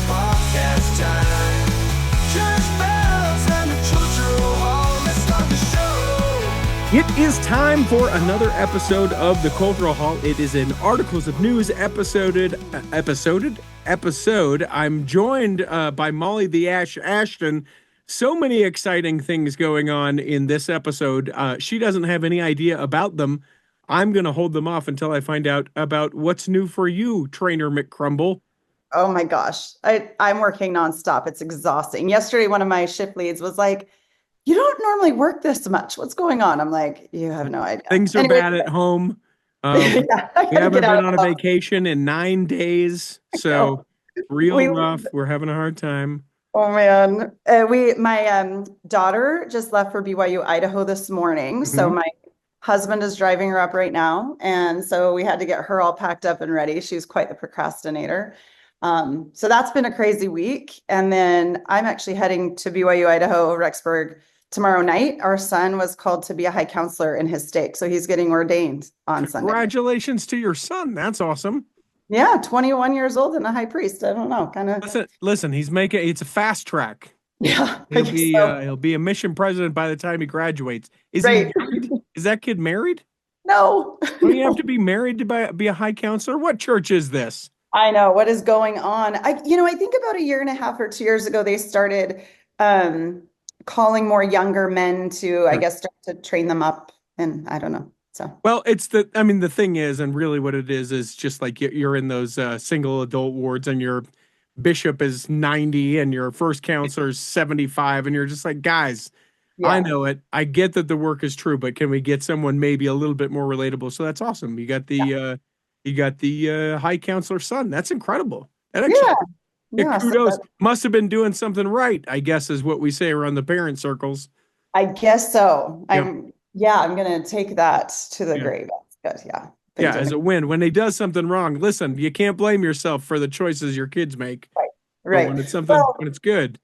podcast time. Church bells and the cultural hall. Let's start the show. It is time for another episode of the Cultural Hall. It is an Articles of News episode. I'm joined by Molly the Ash Ashton. So many exciting things going on in this episode. She doesn't have any idea about them. I'm going to hold them off until I find out about what's new for you, Trainer McCrumble. Oh my gosh. I'm working nonstop. It's exhausting. Yesterday, one of my shift leads was like, "You don't normally work this much. What's going on?" I'm like, "You have no idea." Things are bad at home. Yeah, I We gotta haven't get out been on a of- vacation in 9 days, so real We- rough. We're having a hard time. Oh man. My daughter just left for BYU Idaho this morning. So Mhm. my husband is driving her up right now. And so we had to get her all packed up and ready. She's quite the procrastinator. So that's been a crazy week. And then I'm actually heading to BYU Idaho, Rexburg tomorrow night. Our son was called to be a high counselor in his stake. So he's getting ordained on Sunday. Congratulations to your son. That's awesome. Yeah, 21 years old and a high priest. I don't know, kind of. Listen, it's a fast track. Yeah, I He'll guess be so. he'll be a mission president by the time he graduates. Is Right. he married? Is that kid married? No. Don't you have to be married to be a high counselor? What church is this? I know what is going on. I think about a year and a half or 2 years ago, they started calling more younger men to, I guess, start to train them up. And I don't know. So, Well, the thing is, and really what it is just like you're in those single adult wards and your bishop is 90 and your first counselor is 75. And you're just like, guys, I yeah. know it. I get that the work is true, but can we get someone maybe a little bit more relatable? So that's awesome. You got the high counselor son. That's incredible. That actually, Yeah. So kudos. Must have been doing something right, I guess, is what we say around the parent circles. I guess so. Yeah. I'm going to take that to the Yeah. grave. That's good. Yeah. Been Yeah, doing as a win. When they does something wrong, listen, you can't blame yourself for the choices your kids make. But right. when it's something, Well, when it's good.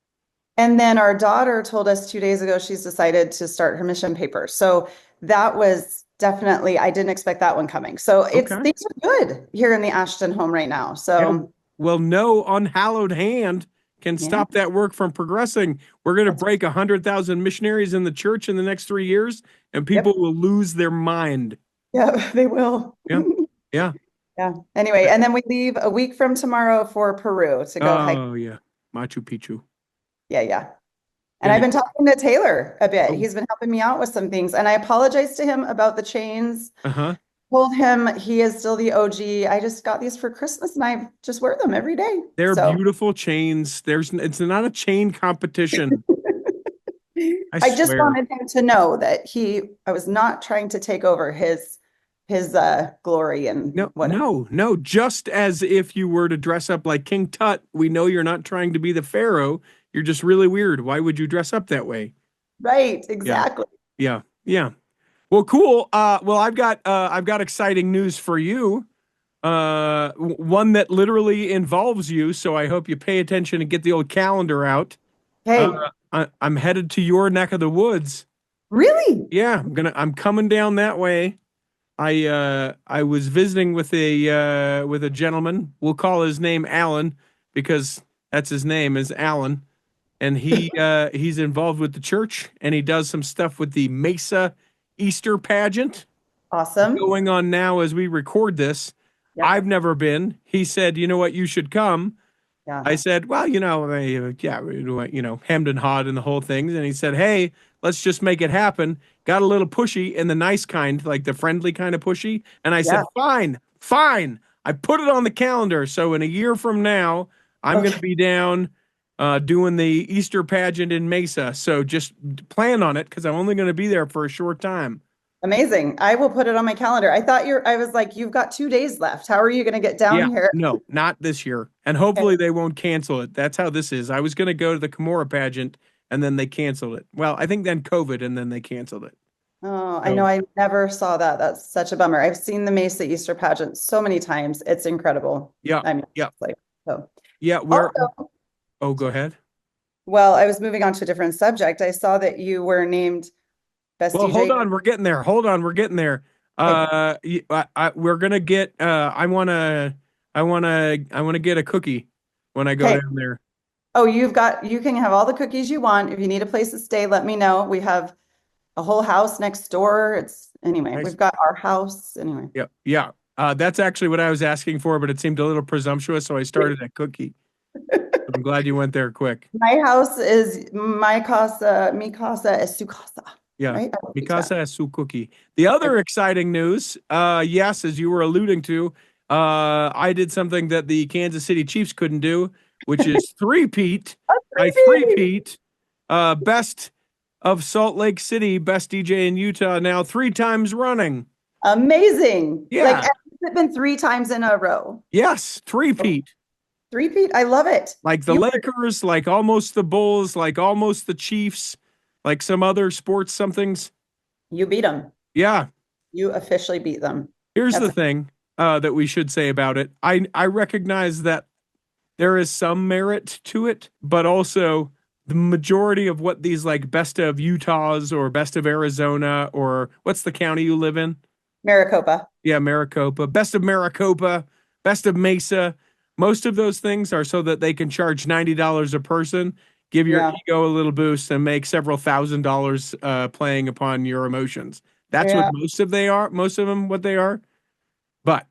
and then our daughter told us 2 days ago she's decided to start her mission paper. So that was definitely, I didn't expect that one coming. So things are good here in the Ashton home right now. So Yeah. Well, no unhallowed hand can stop that work from progressing. We're going to break 100,000 missionaries in the church in the next 3 years, and people will lose their mind. yeah, they will. Yeah. Yeah. Yeah. Anyway, and then we leave a week from tomorrow for Peru to go hike. Oh, yeah. Machu Picchu. Yeah. And I've been talking to Taylor a bit. Oh. He's been helping me out with some things. And I apologized to him about the chains. Uh-huh. Told him he is still the OG. I just got these for Christmas and I just wear them every day. They're So beautiful chains. It's not a chain competition. I just swear. wanted him to know that I was not trying to take over his glory and whatever. No. Just as if you were to dress up like King Tut, we know you're not trying to be the Pharaoh. You're just really weird. Why would you dress up that way? Right, exactly. Yeah. Well, cool. Well, I've got exciting news for you. One that literally involves you. So I hope you pay attention and get the old calendar out. Hey, I'm headed to your neck of the woods. really? Yeah, I'm coming down that way. I was visiting with a gentleman. We'll call his name Alan because that's his name is Alan. And he's involved with the church and he does some stuff with the Mesa Easter pageant. Awesome. Going on now as we record this. Yep. I've never been. He said, "You know what? You should come." Yeah. I said, "Well, hemmed and hawed and the whole thing." And he said, "Hey, let's just make it happen." Got a little pushy in the nice kind, like the friendly kind of pushy. And I said, fine. I put it on the calendar. So in a year from now, I'm going to be down doing the Easter pageant in Mesa. So just plan on it because I'm only going to be there for a short time. Amazing. I will put it on my calendar. I was like, you've got 2 days left. How are you going to get down here? No, not this year. And hopefully they won't cancel it. That's how this is. I was going to go to the Kimura pageant and then they canceled it. Well, I think then COVID and then they canceled it. Oh, I know. I never saw that. That's such a bummer. I've seen the Mesa Easter pageant so many times. It's incredible. Yeah. I mean, yeah. it's like, so. Yeah. Go ahead. Well, I was moving on to a different subject. I saw that you were named best DJ. Hold on. We're getting there. We're going to get, I want to get a cookie. when I go Okay. down there. Oh, you can have all the cookies you want. If you need a place to stay, let me know. We have a whole house next door. Anyway, Nice. we've got our house anyway. Yep. Yeah. That's actually what I was asking for, but it seemed a little presumptuous, so I started at cookie. I'm glad you went there quick. My house is my casa, mi casa es su casa, Yeah. right? Mikasa es su cookie. The other exciting news, yes, as you were alluding to, I did something that the Kansas City Chiefs couldn't do, which is three-peat. I three-peat, best of Salt Lake City, best DJ in Utah now 3 times running. Amazing. Like, Yeah. has it been 3 times in a row? Yes, three-peat. Three-peat? I love it. Like the You Lakers, like almost the Bulls, like almost the Chiefs, like some other sports somethings. beat them. Yeah. You officially beat them. Here's the That's thing that we should say about it. I recognize that there is some merit to it, but also the majority of what these like best of Utahs or best of Arizona or what's the county you live in? Maricopa. Yeah, Maricopa, best of Maricopa, best of Mesa. Most of those things are so that they can charge $90 a person, give your Yeah. ego a little boost, and make several $1,000s playing upon your emotions. That's what Yeah. most of them what they are. But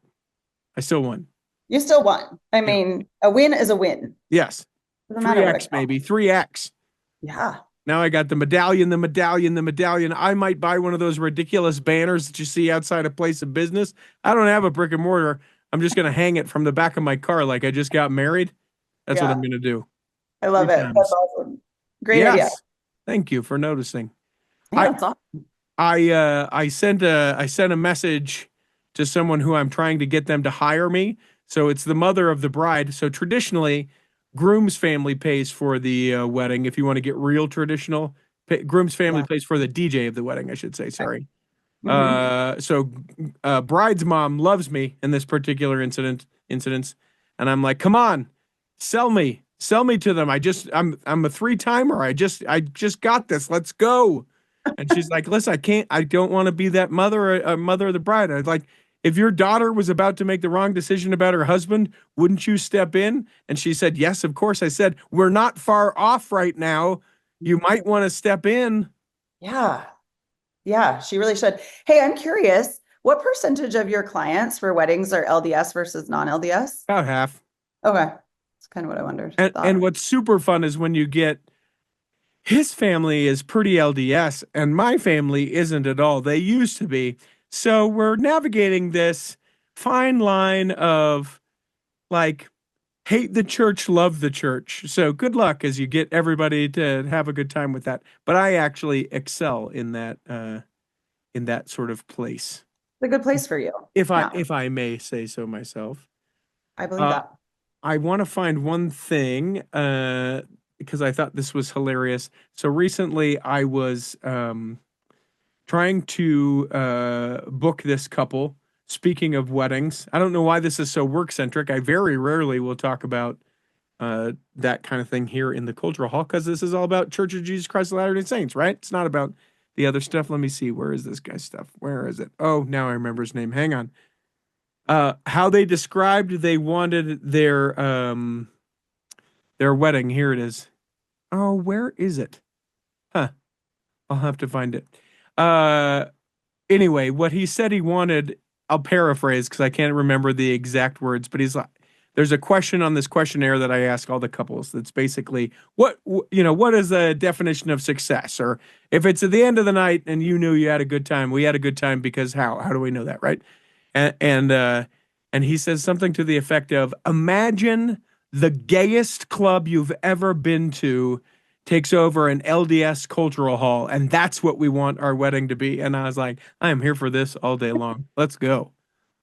I still won. You still won. I Yeah. mean, a win is a win. Yes. Doesn't matter what 3x it maybe. costs. 3x. Yeah. Now I got the medallion, the medallion, the medallion. I might buy one of those ridiculous banners that you see outside a place of business. I don't have a brick and mortar. I'm just going to hang it from the back of my car like I just got married. That's what Yeah. I'm going to do. I love 3 it. times. That's awesome. Great idea. Thank you for noticing. Yeah, that's awesome. I sent a message to someone who I'm trying to get them to hire me. So it's the mother of the bride. So traditionally, groom's family pays for the wedding. If you want to get real traditional, groom's family Yeah. pays for the DJ of the wedding. I should say. Sorry. Mhm. So bride's mom loves me in this particular incidents, and I'm like, come on, sell me to them. I'm a 3-timer. I just got this. Let's go. And she's like, listen, I don't want to be that mother of the bride. I'd like, if your daughter was about to make the wrong decision about her husband, wouldn't you step in? And she said, yes, of course. I said, we're not far off right now. You might want to step in. Yeah. Yeah, she really should. Hey, I'm curious, what percentage of your clients for weddings are LDS versus non-LDS? About half. Okay. That's kind of what I wondered. And what's super fun is when you get his family is pretty LDS and my family isn't at all. They used to be. So we're navigating this fine line of like hate the church, love the church. So good luck as you get everybody to have a good time with that. But I actually excel in that sort of place. It's a good place for you. If Yeah, I may say so myself. I believe that. I want to find one thing because I thought this was hilarious. So recently I was trying to book this couple. Speaking of weddings, I don't know why this is so work centric. I very rarely will talk about that kind of thing here in the Cultural Hall because this is all about Church of Jesus Christ of Latter-day Saints, right? It's not about the other stuff. Let me see. Where is this guy's stuff? Where is it? Oh, now I remember his name. Hang on. How they described they wanted their wedding. Here it is. Oh, where is it? Huh. I'll have to find it. Anyway, what he said he wanted, I'll paraphrase because I can't remember the exact words, but he's like, there's a question on this questionnaire that I ask all the couples that's basically what is the definition of success? Or if it's at the end of the night and you knew you had a good time, we had a good time because how do we know that, right? And he says something to the effect of, imagine the gayest club you've ever been to takes over an LDS cultural hall, and that's what we want our wedding to be. And I was like, I am here for this all day long. Let's go.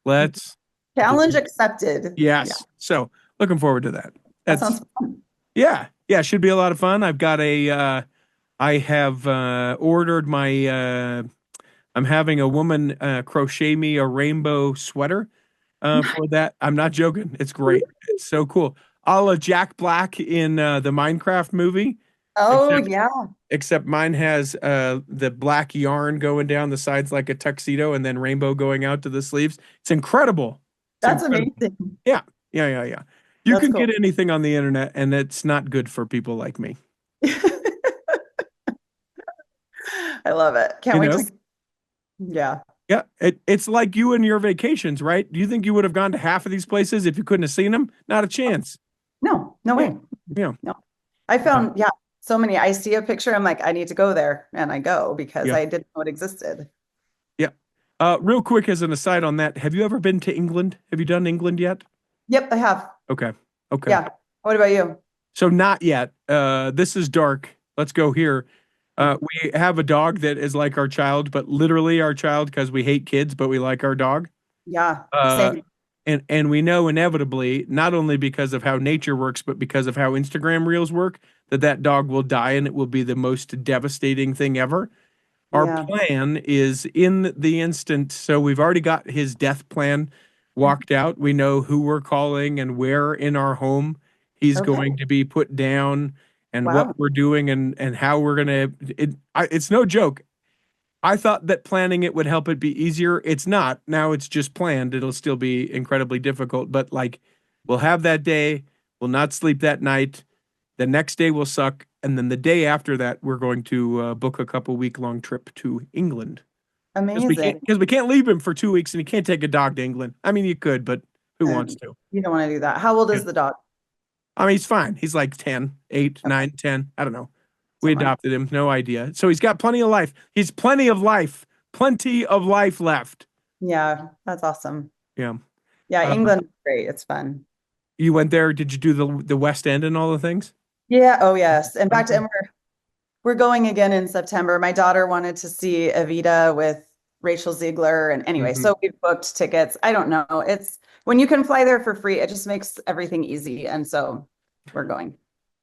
Let's Challenge accepted. Yes. Yeah, So looking forward to that. that sounds fun. Yeah. Yeah. Should be a lot of fun. I've got I have ordered my, I'm having a woman crochet me a rainbow sweater for that. I'm not joking. It's great. It's so cool. A la Jack Black in the Minecraft movie. Oh, Except- yeah. Except mine has the black yarn going down the sides like a tuxedo and then rainbow going out to the sleeves. It's incredible. It's That's incredible. amazing. Yeah. You That's can cool. get anything on the internet, and it's not good for people like me. I love it. Can't You wait know? to, yeah. Yeah, it's like you and your vacations, right? Do you think you would have gone to half of these places if you couldn't have seen them? Not a chance. No, no Yeah, way. yeah, No. I found, yeah, so many. I see a picture, I'm like, I need to go there, and I go because yeah, I didn't know it existed. yeah. Real quick, as an aside on that, have you ever been to England? Have you done England yet? Yep, I have. Okay, okay. Yeah. What about you? So not yet. This is dark. Let's go here. We have a dog that is like our child, but literally our child because we hate kids, but we like our dog. Yeah, Uh, same. and we know inevitably, not only because of how nature works, but because of how Instagram reels work, that that dog will die and it will be the most devastating thing ever. Our Yeah. plan is in the instant. So we've already got his death plan walked out. We know who we're calling and where in our home he's Okay. going to be put down and Wow. what we're doing and how we're gonna. It's no joke. I thought that planning it would help it be easier. It's not. Now it's just planned. It'll still be incredibly difficult, but like we'll have that day. We'll not sleep that night. The next day will suck. And then the day after that, we're going to book a couple week long trip to England Amazing. because we can't leave him for 2 weeks and he can't take a dog to England. I mean, you could, but who wants to? You don't want to do that. How old Yeah. is the dog? I mean, he's fine. He's like 10, 8, Okay. 9, 10. I don't know. We Somewhere. adopted him. No idea. So he's got plenty of life. He's plenty of life. Plenty of life left. Yeah, that's awesome. Yeah. Yeah, Uh, England is great. It's fun. you went there. Did you do the West End and all the things? Yeah, oh yes. In fact, Okay. and we're going again in September. My daughter wanted to see Evita with Rachel Ziegler. And anyway, Mhm. so we booked tickets. I don't know. It's when you can fly there for free, it just makes everything easy. And so we're going.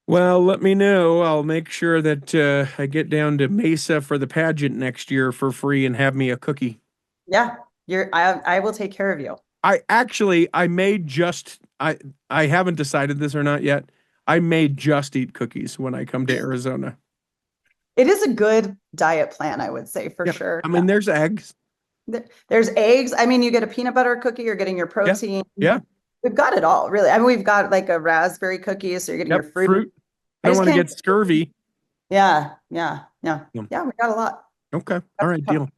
Well, let me know. I'll make sure that I get down to Mesa for the pageant next year for free and have me a cookie. Yeah, I will take care of you. I may just I haven't decided this or not yet. I may just eat cookies when I come to Arizona. It is a good diet plan, I would say, for Yeah. sure. I mean, there's eggs. There's eggs. I mean, you get a peanut butter cookie, you're getting your Yeah. protein. Yeah. We've got it all, really. I mean, we've got like a raspberry cookie, so you're getting your Yep. fruit. Fruit. I I don't just want to can't. get scurvy. Yeah. Yeah. Yeah, we got a lot. Okay. All right. Deal.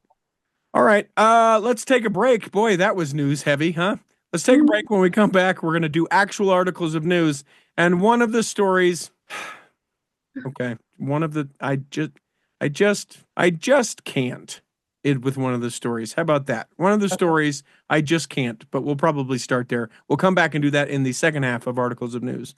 All right. Let's take a break. Boy, that was news heavy, huh? Let's take a break. When we come back, we're going to do actual articles of news. And one of the stories, okay, one of the I just can't with one of the stories. How about that? One of the stories I just can't, but we'll probably start there. We'll come back and do that in the second half of articles of news.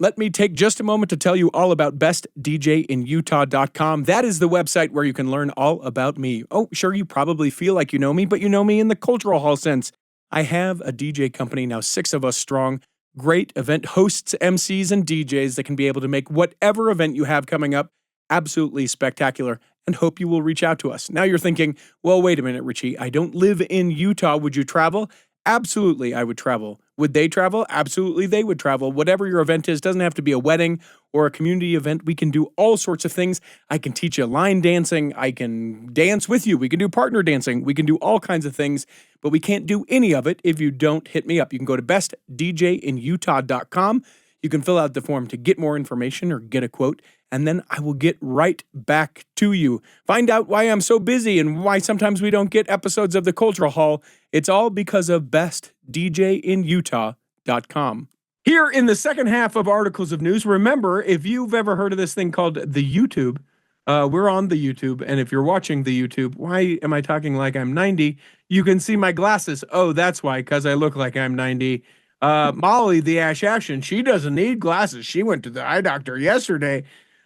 Let me take just a moment to tell you all about bestdjinutah.com. That is the website where you can learn all about me. Oh, sure, you probably feel like you know me, but you know me in the cultural hall sense. I have a DJ company, now 6 of us strong, great event hosts, MCs, and DJs that can be able to make whatever event you have coming up absolutely spectacular, and hope you will reach out to us. Now you're thinking, well, wait a minute, Richie, I don't live in Utah. Would you travel? Absolutely, I would travel. Would they travel? Absolutely, they would travel. Whatever your event is, doesn't have to be a wedding or a community event. We can do all sorts of things. I can teach you line dancing. I can dance with you. We can do partner dancing. We can do all kinds of things, but we can't do any of it if you don't hit me up. You can go to bestdjinutah.com. You can fill out the form to get more information or get a quote, and then I will get right back to you. Find out why I'm so busy and why sometimes we don't get episodes of the Cultural Hall. It's all because of bestdjinutah.com. Here in the second half of Articles of News, remember, if you've ever heard of this thing called the YouTube, we're on the YouTube, and if you're watching the YouTube, why am I talking like I'm 90? You can see my glasses. Oh, that's why, because I look like I'm 90. Molly, the Ashen, she doesn't need glasses. She went to the eye doctor yesterday.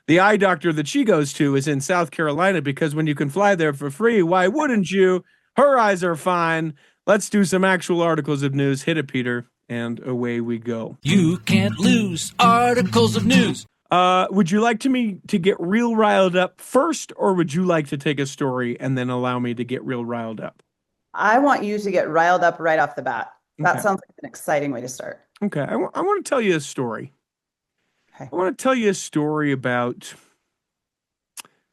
The eye doctor that she goes to is in South Carolina because when you can fly there for free, why wouldn't you? Her eyes are fine. Let's do some actual articles of news. Hit it, Peter, and away we go. You can't lose articles of news. Would you like me to get real riled up first, or would you like to take a story and then allow me to get real riled up? I want you to get riled up right off the bat. That Okay. sounds like an exciting way to start. Okay, I want to tell you a story. Okay. I want to tell you a story about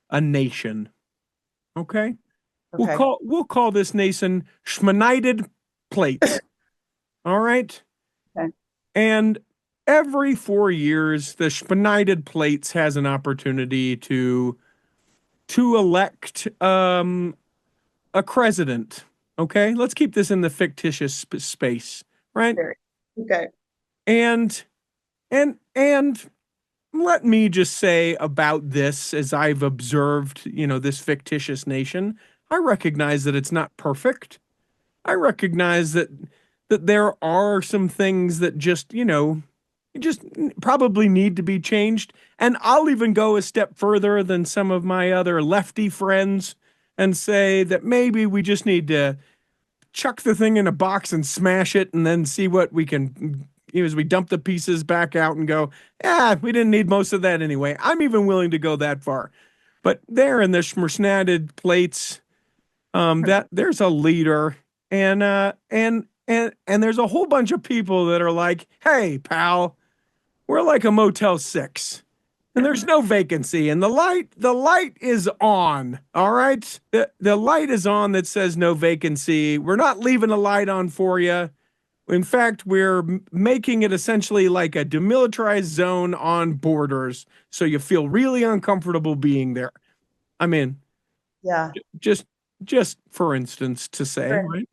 a nation. Okay? Okay. We'll call this nation Schmenited Plates. All right? Okay. And every 4 years, the United Plates has an opportunity to elect a president. Okay, let's keep this in the fictitious space, right? Very. Okay. And and let me just say about this, as I've observed, this fictitious nation, I recognize that it's not perfect. I recognize that there are some things that just probably need to be changed. And I'll even go a step further than some of my other lefty friends and say that maybe we just need to chuck the thing in a box and smash it and then see what we can, as we dump the pieces back out and go, we didn't need most of that anyway. I'm even willing to go that far. But there in the schmersnatted plates, that there's a leader and there's a whole bunch of people that are like, hey, pal, we're like a Motel 6. And there's no vacancy, and the light is on. All right, the light is on that says no vacancy. We're not leaving a light on for you. In fact, we're making it essentially like a demilitarized zone on borders, so you feel really uncomfortable being there. I mean, Yeah. just for instance, to say, right?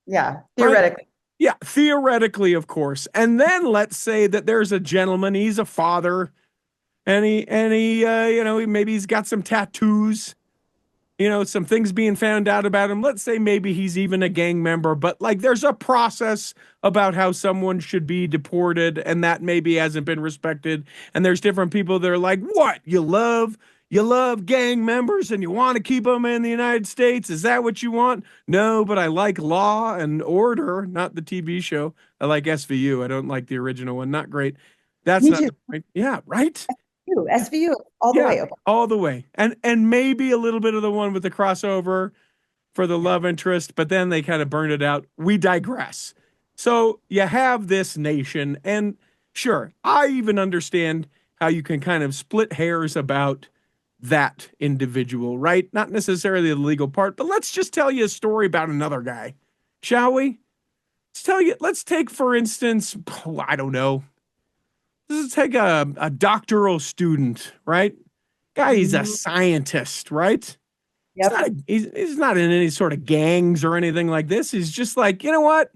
Yeah, theoretically. Right? Yeah, theoretically, of course. And then let's say that there's a gentleman. He's a father. And maybe he's got some tattoos, some things being found out about him. Let's say maybe he's even a gang member, but like there's a process about how someone should be deported, and that maybe hasn't been respected. And there's different people that are like, what? You love gang members and you want to keep them in the United States? Is that what you want? No, but I like Law and Order, not the TV show. I like SVU. I don't like the original one. Not great. That's Me not too. the point. Yeah, right? SVU all the way. All the way. And maybe a little bit of the one with the crossover for the love interest, but then they kind of burned it out. We digress. So you have this nation, and sure, I even understand how you can kind of split hairs about that individual, right? Not necessarily the legal part, but let's just tell you a story about another guy, shall we? Let's take, for instance, I don't know, let's take a doctoral student, right? Guy, he's a scientist, right? Yep. He's not in any sort of gangs or anything like this. He's just like, you know what?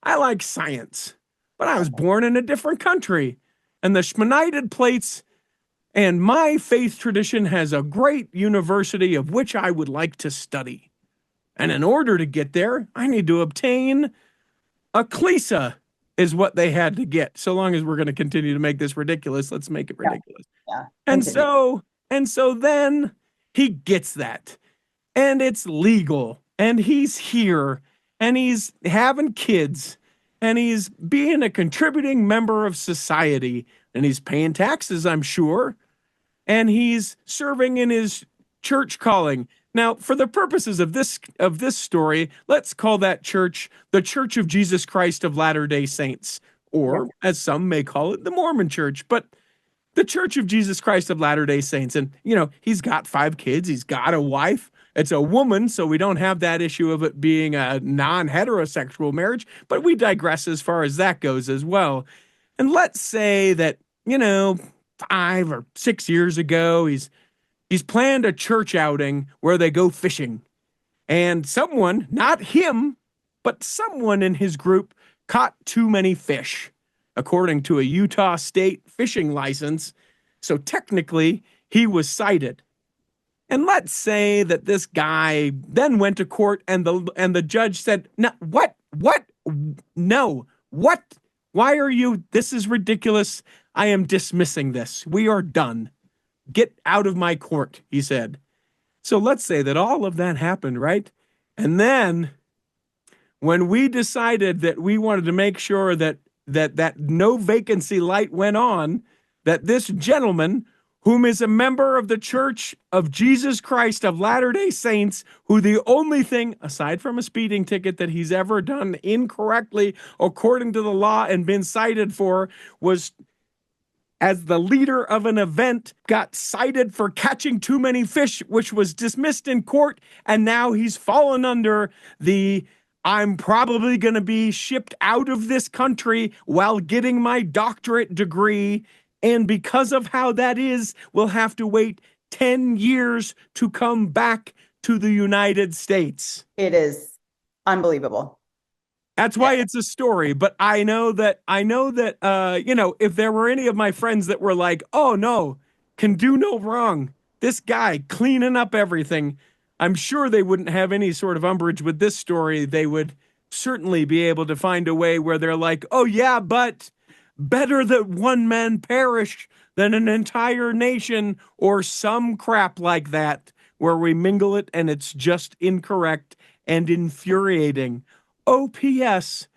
I like science, but I was born in a different country. And the Schmenited Plates and my faith tradition has a great university of which I would like to study. And in order to get there, I need to obtain a CLISA is what they had to get. So long as we're going to continue to make this ridiculous, let's make it ridiculous. Yeah. And so then he gets that. And it's legal. And he's here. And he's having kids. And he's being a contributing member of society. And he's paying taxes, I'm sure. And he's serving in his church calling. Now, for the purposes of this story, let's call that church the Church of Jesus Christ of Latter-day Saints, or as some may call it, the Mormon Church, but the Church of Jesus Christ of Latter-day Saints. And, he's got 5 kids. He's got a wife. It's a woman, so we don't have that issue of it being a non-heterosexual marriage, but we digress as far as that goes as well. And let's say that, 5 or 6 years ago, he's planned a church outing where they go fishing. And someone, not him, but someone in his group caught too many fish, according to a Utah state fishing license. So technically, he was cited. And let's say that this guy then went to court and the judge said, "No, what? No, what? Why are you? This is ridiculous. I am dismissing this. We are done. Get out of my court," he said. So let's say that all of that happened, right? And then when we decided that we wanted to make sure that no vacancy light went on, that this gentleman, whom is a member of the Church of Jesus Christ of Latter-day Saints, who the only thing, aside from a speeding ticket, that he's ever done incorrectly according to the law and been cited for was, as the leader of an event, got cited for catching too many fish, which was dismissed in court, and now he's fallen under the I'm probably going to be shipped out of this country while getting my doctorate degree. And because of how that is, we'll have to wait 10 years to come back to the United States. It is unbelievable. That's why it's a story. But I know that, if there were any of my friends that were like, oh no, can do no wrong, this guy cleaning up everything, I'm sure they wouldn't have any sort of umbrage with this story. They would certainly be able to find a way where they're like, oh yeah, but better that one man perish than an entire nation, or some crap like that, where we mingle it and it's just incorrect and infuriating. Oh, P.S.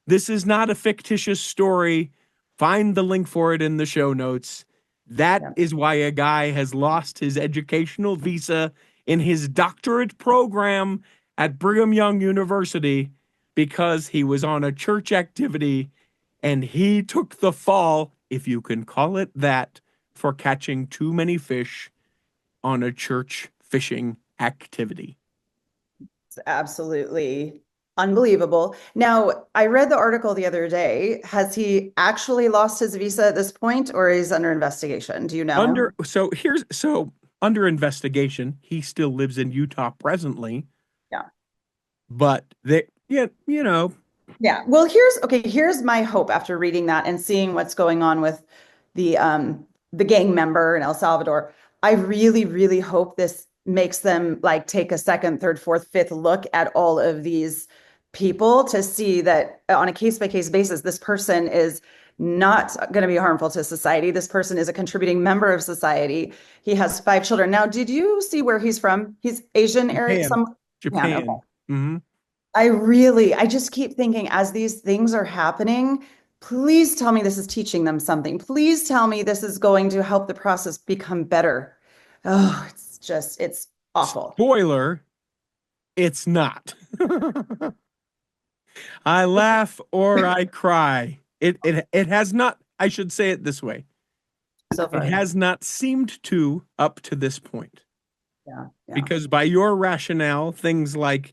This is not a fictitious story. Find the link for it in the show notes. That is why a guy has lost his educational visa in his doctorate program at Brigham Young University because he was on a church activity and he took the fall, if you can call it that, for catching too many fish on a church fishing activity. It's absolutely unbelievable. Now, I read the article the other day. Has he actually lost his visa at this point, or is under investigation? Do you know? Under investigation. He still lives in Utah presently. Yeah. But Yeah. Well, here's my hope after reading that and seeing what's going on with the gang member in El Salvador. I really, really hope this makes them like take a second, third, fourth, fifth look at all of these people to see that on a case-by-case basis, this person is not going to be harmful to society. This person is a contributing member of society. He has 5 children. Now, did you see where he's from? He's Asian area. Japan. Okay. Mm-hmm. I just keep thinking as these things are happening, please tell me this is teaching them something. Please tell me this is going to help the process become better. Oh, it's awful. Spoiler, it's not. I laugh or I cry. It has not, I should say it this way. So far. It has not seemed to up to this point. Yeah. Because by your rationale, things like,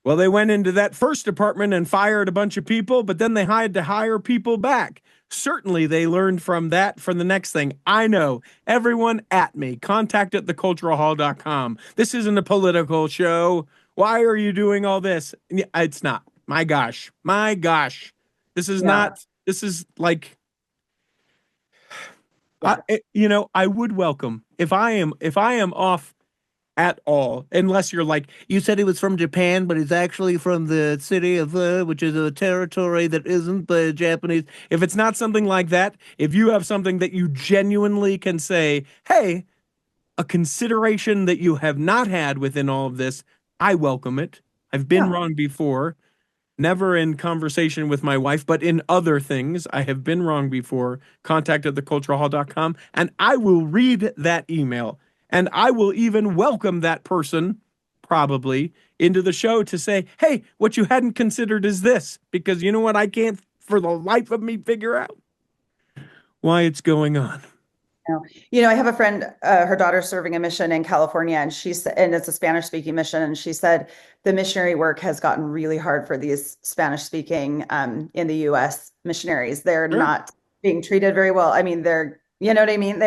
well, they went into that first department and fired a bunch of people, but then they had to hire people back. Certainly they learned from that for the next thing. I know. Everyone at me. Contact at theculturalhall.com. This isn't a political show. Why are you doing all this? It's not. My gosh. This is not. This is like, I would welcome if I am off at all, unless you're like, you said he was from Japan, but he's actually from the city of, which is a territory that isn't the Japanese. If it's not something like that, if you have something that you genuinely can say, hey, a consideration that you have not had within all of this, I welcome it. I've been wrong before. Never in conversation with my wife, but in other things, I have been wrong before. Contact at theculturalhall.com, and I will read that email. And I will even welcome that person, probably, into the show to say, hey, what you hadn't considered is this. Because you know what? I can't, for the life of me, figure out why it's going on. I have a friend, her daughter's serving a mission in California, and and it's a Spanish-speaking mission. And she said the missionary work has gotten really hard for these Spanish-speaking in the U.S. missionaries. They're not being treated very well. I mean, you know what I mean?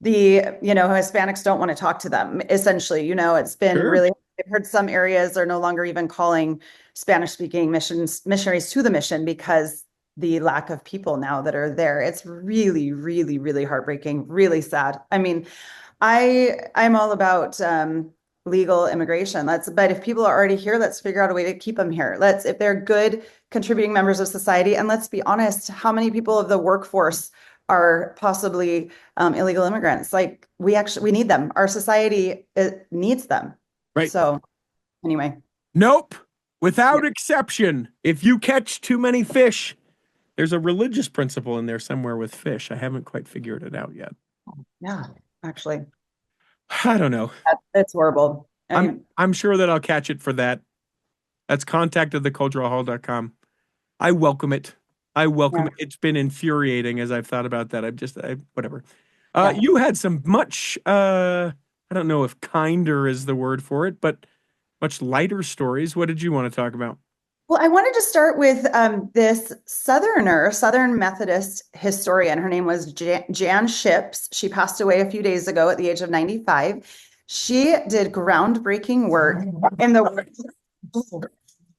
Hispanics don't want to talk to them. Essentially, it's been really. I've heard some areas are no longer even calling Spanish-speaking missionaries to the mission because the lack of people now that are there. It's really, really, really heartbreaking, really sad. I mean, I'm all about legal immigration. But if people are already here, let's figure out a way to keep them here. If they're good contributing members of society, and let's be honest, how many people of the workforce are possibly illegal immigrants? Like we need them. Our society needs them. Right. So anyway. Nope. Without exception, if you catch too many fish, there's a religious principle in there somewhere with fish. I haven't quite figured it out yet. Yeah, actually. I don't know. That's horrible. I'm sure that I'll catch it for that. That's contact at theculturalhall.com. I welcome it. It. It's been infuriating as I've thought about that. Whatever. You had some much, I don't know if kinder is the word for it, but much lighter stories. What did you want to talk about? Well, I wanted to start with this Southern Methodist historian. Her name was Jan Ships. She passed away a few days ago at the age of 95. She did groundbreaking work in the.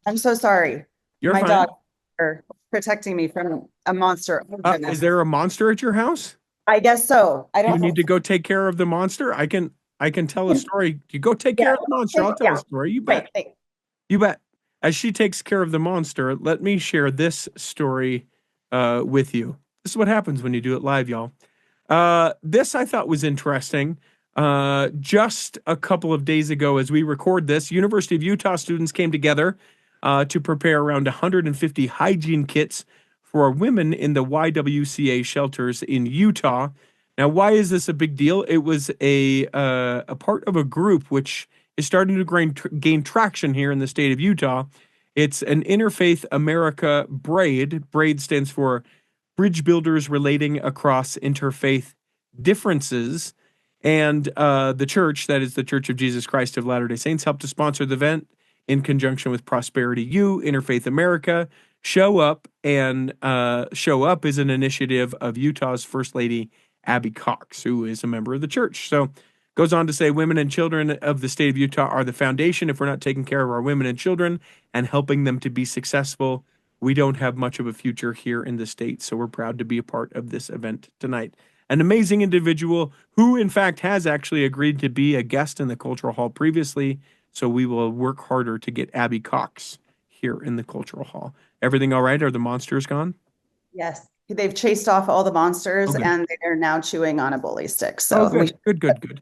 I'm so sorry. You're My fine. dog are protecting me from a monster. Oh, Is goodness. there a monster at your house? I guess so. I Do you don't know. need to go take care of the monster? I can tell a story. You go take Yeah, care of the monster. I'll tell yeah. a story. You Right, bet. right. You bet. As she takes care of the monster, let me share this story with you. This is what happens when you do it live, y'all. This I thought was interesting. Just a couple of days ago, as we record this, University of Utah students came together to prepare around 150 hygiene kits for women in the YWCA shelters in Utah. Now, why is this a big deal? It was a part of a group which is starting to gain traction here in the state of Utah. It's an Interfaith America BRAID. BRAID stands for Bridge Builders Relating Across Interfaith Differences. And the church, that is the Church of Jesus Christ of Latter-day Saints, helped to sponsor the event in conjunction with Prosperity U, Interfaith America. Show Up is an initiative of Utah's First Lady, Abby Cox, who is a member of the church. So goes on to say, women and children of the state of Utah are the foundation. If we're not taking care of our women and children and helping them to be successful, we don't have much of a future here in the state. So we're proud to be a part of this event tonight. An amazing individual who, in fact, has actually agreed to be a guest in the Cultural Hall previously. So we will work harder to get Abby Cox here in the Cultural Hall. Everything all right? Are the monsters gone? Yes. They've chased off all the monsters Okay. and they're now chewing on a bully stick. So Good.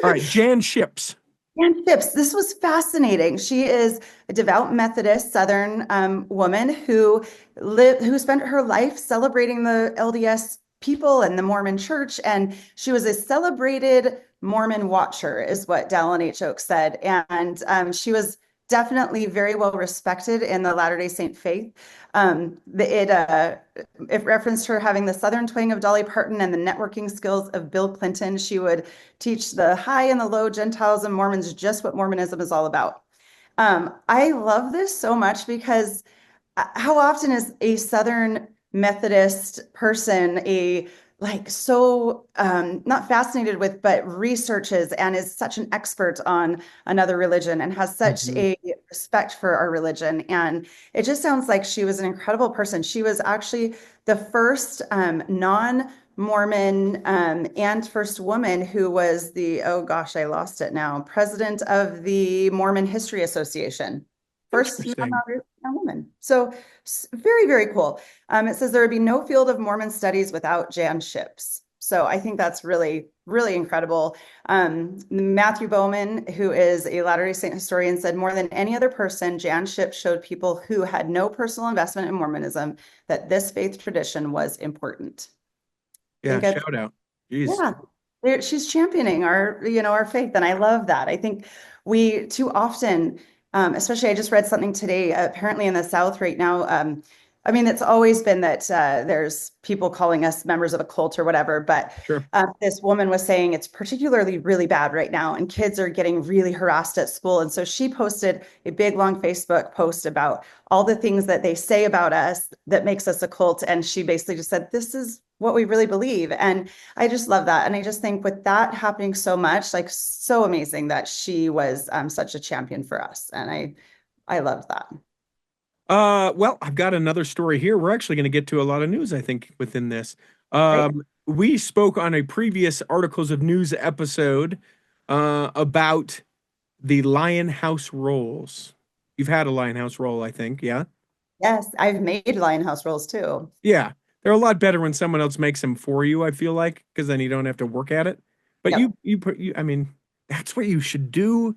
All right, Jan Ships. And Ships, this was fascinating. She is a devout Methodist Southern woman who spent her life celebrating the LDS people and the Mormon Church, and she was a celebrated Mormon watcher, is what Dallin H. Oaks said, and she was definitely very well respected in the Latter-day Saint faith. It referenced her having the Southern twang of Dolly Parton and the networking skills of Bill Clinton. She would teach the high and the low Gentiles and Mormons just what Mormonism is all about. I love this so much because how often is a Southern Methodist person not fascinated with, but researches and is such an expert on another religion and has such a respect for our religion. And it just sounds like she was an incredible person. She was actually the first non-Mormon and first woman who was I lost it now, president of the Mormon History Association. First woman. So very, very cool. It says there would be no field of Mormon studies without Jan Ships. So I think that's really, really incredible. Matthew Bowman, who is a Latter-day Saint historian, said more than any other person, Jan Ships showed people who had no personal investment in Mormonism that this faith tradition was important. Yeah, shout out. Jeez. Yeah, she's championing our faith, and I love that. I think we too often, especially I just read something today, apparently in the South right now. I mean, it's always been that there's people calling us members of a cult or whatever, but Sure. This woman was saying it's particularly really bad right now, and kids are getting really harassed at school. And so she posted a big, long Facebook post about all the things that they say about us that makes us a cult. And she basically just said, this is what we really believe. And I just love that. And I just think with that happening so much, like so amazing that she was such a champion for us. And I love that. Well, I've got another story here. We're actually going to get to a lot of news, I think, within this. We spoke on a previous Articles of News episode about the Lion House rolls. You've had a Lion House roll, I think, yeah? Yes, I've made Lion House rolls too. Yeah, they're a lot better when someone else makes them for you, I feel like, because then you don't have to work at it. But I mean, that's what you should do.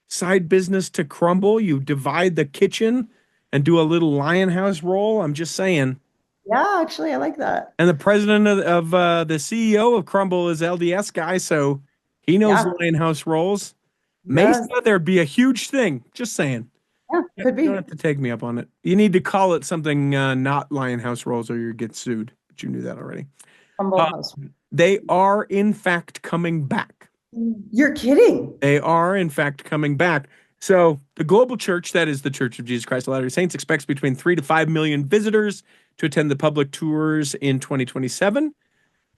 Side business to Crumble. You divide the kitchen and do a little Lion House roll. I'm just saying. Yeah, actually, I like that. And the president of the CEO of Crumble is LDS guy, so he knows Lion House rolls. Mesa, there'd be a huge thing. Just saying. Yeah, could be. You don't have to take me up on it. You need to call it something not Lion House rolls, or you get sued. But you knew that already. Crumble House. They are in fact coming back. You're kidding. They are in fact coming back. So the global church, that is the Church of Jesus Christ of Latter-day Saints, expects between 3 to 5 million visitors to attend the public tours in 2027.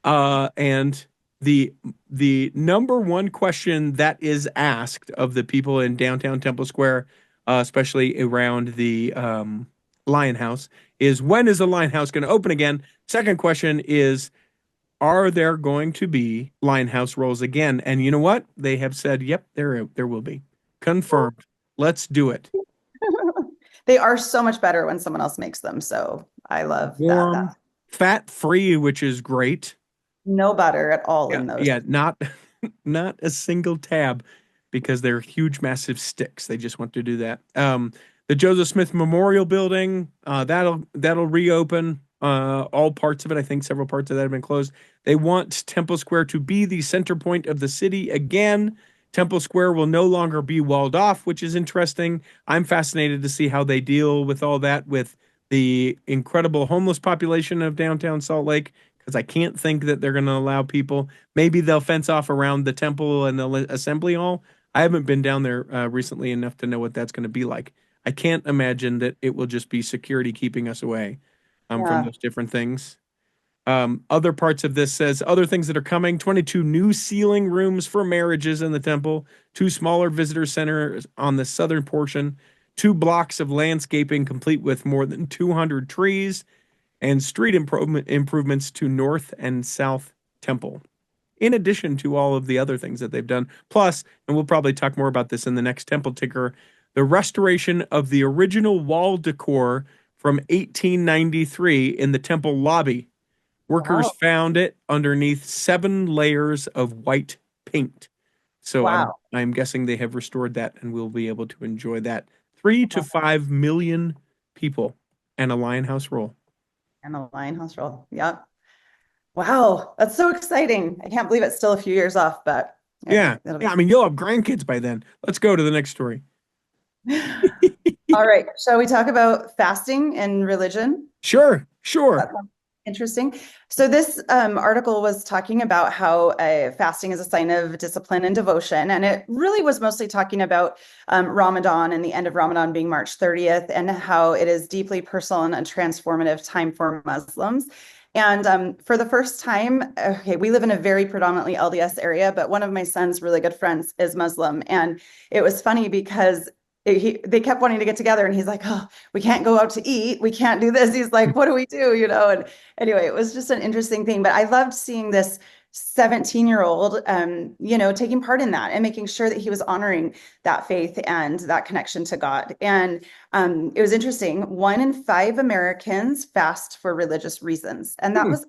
And the number one question that is asked of the people in downtown Temple Square, especially around the Lion House, is when is the Lion House going to open again? Second question is, are there going to be Lion House rolls again? And you know what? They have said, yep, there will be. Confirmed. Let's do it. They are so much better when someone else makes them. So I love that. Warm, fat-free, which is great. No butter at all Yeah, in those. yeah, not a single tab because they're huge, massive sticks. They just want to do that. The Joseph Smith Memorial Building, that'll reopen. All parts of it, I think several parts of that have been closed. They want Temple Square to be the center point of the city again. Temple Square will no longer be walled off, which is interesting. I'm fascinated to see how they deal with all that with the incredible homeless population of downtown Salt Lake, because I can't think that they're going to allow people. Maybe they'll fence off around the temple and the assembly hall. I haven't been down there recently enough to know what that's going to be like. I can't imagine that it will just be security keeping us away from those different things. Other parts of this says other things that are coming: 22 new ceiling rooms for marriages in the temple, 2 smaller visitor centers on the southern portion, 2 blocks of landscaping complete with more than 200 trees, and street improvements to North and South Temple, in addition to all of the other things that they've done. Plus, and we'll probably talk more about this in the next Temple Ticker, the restoration of the original wall decor from 1893 in the temple lobby. Workers found it underneath 7 layers of white paint. So I'm guessing they have restored that, and we'll be able to enjoy that. 3 to 5 million people and a Lion House roll. And the Lion House roll. Yep. Wow. That's so exciting. I can't believe it's still a few years off, but yeah. I mean, you'll have grandkids by then. Let's go to the next story. All right. Shall we talk about fasting and religion? Sure. Interesting. So this article was talking about how fasting is a sign of discipline and devotion. And it really was mostly talking about Ramadan and the end of Ramadan being March 30th, and how it is deeply personal and a transformative time for Muslims. And for the first time, okay, we live in a very predominantly LDS area, but one of my son's really good friends is Muslim. And it was funny because they kept wanting to get together, and he's like, oh, we can't go out to eat. We can't do this. He's like, what do we do? And anyway, it was just an interesting thing, but I loved seeing this 17-year-old, taking part in that and making sure that he was honoring that faith and that connection to God. And it was interesting. 1 in 5 Americans fast for religious reasons. And that was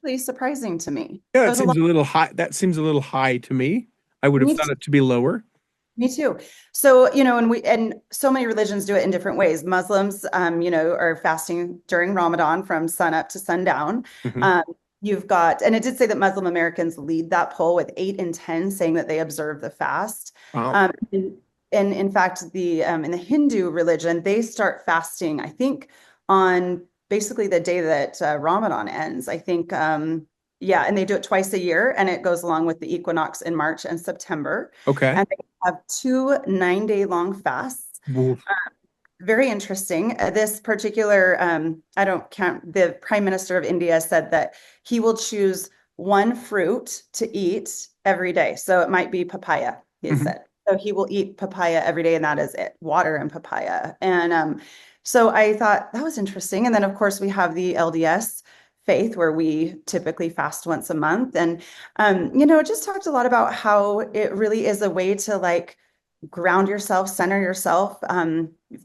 really surprising to me. Yeah, it seems a little high. That seems a little high to me. I would have thought it to be lower. Me too. So, and so many religions do it in different ways. Muslims, are fasting during Ramadan from sun up to sundown. You've got, and it did say that Muslim Americans lead that poll with 8 in 10 saying that they observe the fast. Wow. And in fact, in the Hindu religion, they start fasting, I think, on basically the day that Ramadan ends. I think, and they do it twice a year, and it goes along with the equinox in March and September. Okay. And they have 2 9-day-long fasts. Very interesting. This particular, the Prime Minister of India said that he will choose 1 fruit to eat every day. So it might be papaya, he said. So he will eat papaya every day, and that is it, water and papaya. And so I thought that was interesting. And then, of course, we have the LDS faith, where we typically fast once a month. And, it just talked a lot about how it really is a way to ground yourself, center yourself,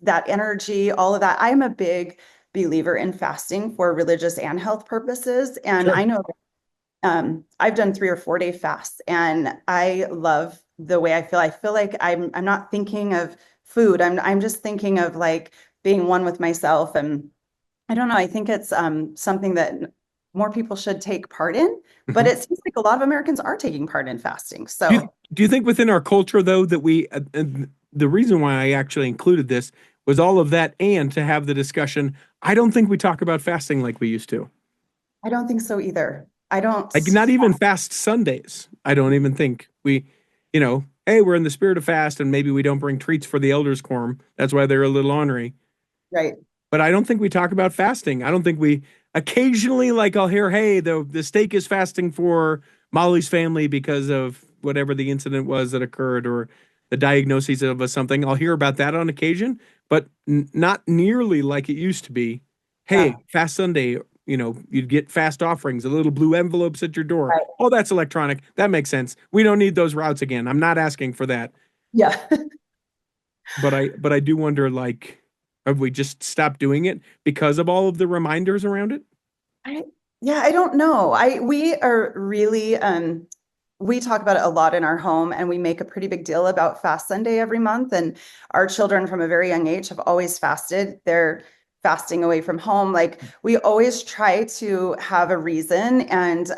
that energy, all of that. I'm a big believer in fasting for religious and health purposes. And I know I've done 3 or 4 day fasts, and I love the way I feel. I feel like I'm not thinking of food. I'm just thinking of being one with myself. And I don't know. I think it's something that more people should take part in, but it seems like a lot of Americans are taking part in fasting. So do you think within our culture, though, that we, the reason why I actually included this was all of that, and to have the discussion, I don't think we talk about fasting like we used to. I don't think so either. I don't. Not even fast Sundays. I don't even think we, hey, we're in the spirit of fast, and maybe we don't bring treats for the elders quorum. That's why they're a little ornery. Right. But I don't think we talk about fasting. I don't think we occasionally, like, I'll hear, hey, the steak is fasting for Molly's family because of whatever the incident was that occurred, or the diagnosis of something. I'll hear about that on occasion, but not nearly like it used to be. Hey, Yeah. fast Sunday, you'd get fast offerings, the little blue envelopes at your door. Right. Oh, that's electronic. That makes sense. We don't need those routes again. I'm not asking for that. Yeah. But I do wonder, like, have we just stopped doing it because of all of the reminders around it? I, yeah, I don't know. We are really we talk about it a lot in our home, and we make a pretty big deal about Fast Sunday every month. And our children from a very young age have always fasted. They're fasting away from home. Like, we always try to have a reason. And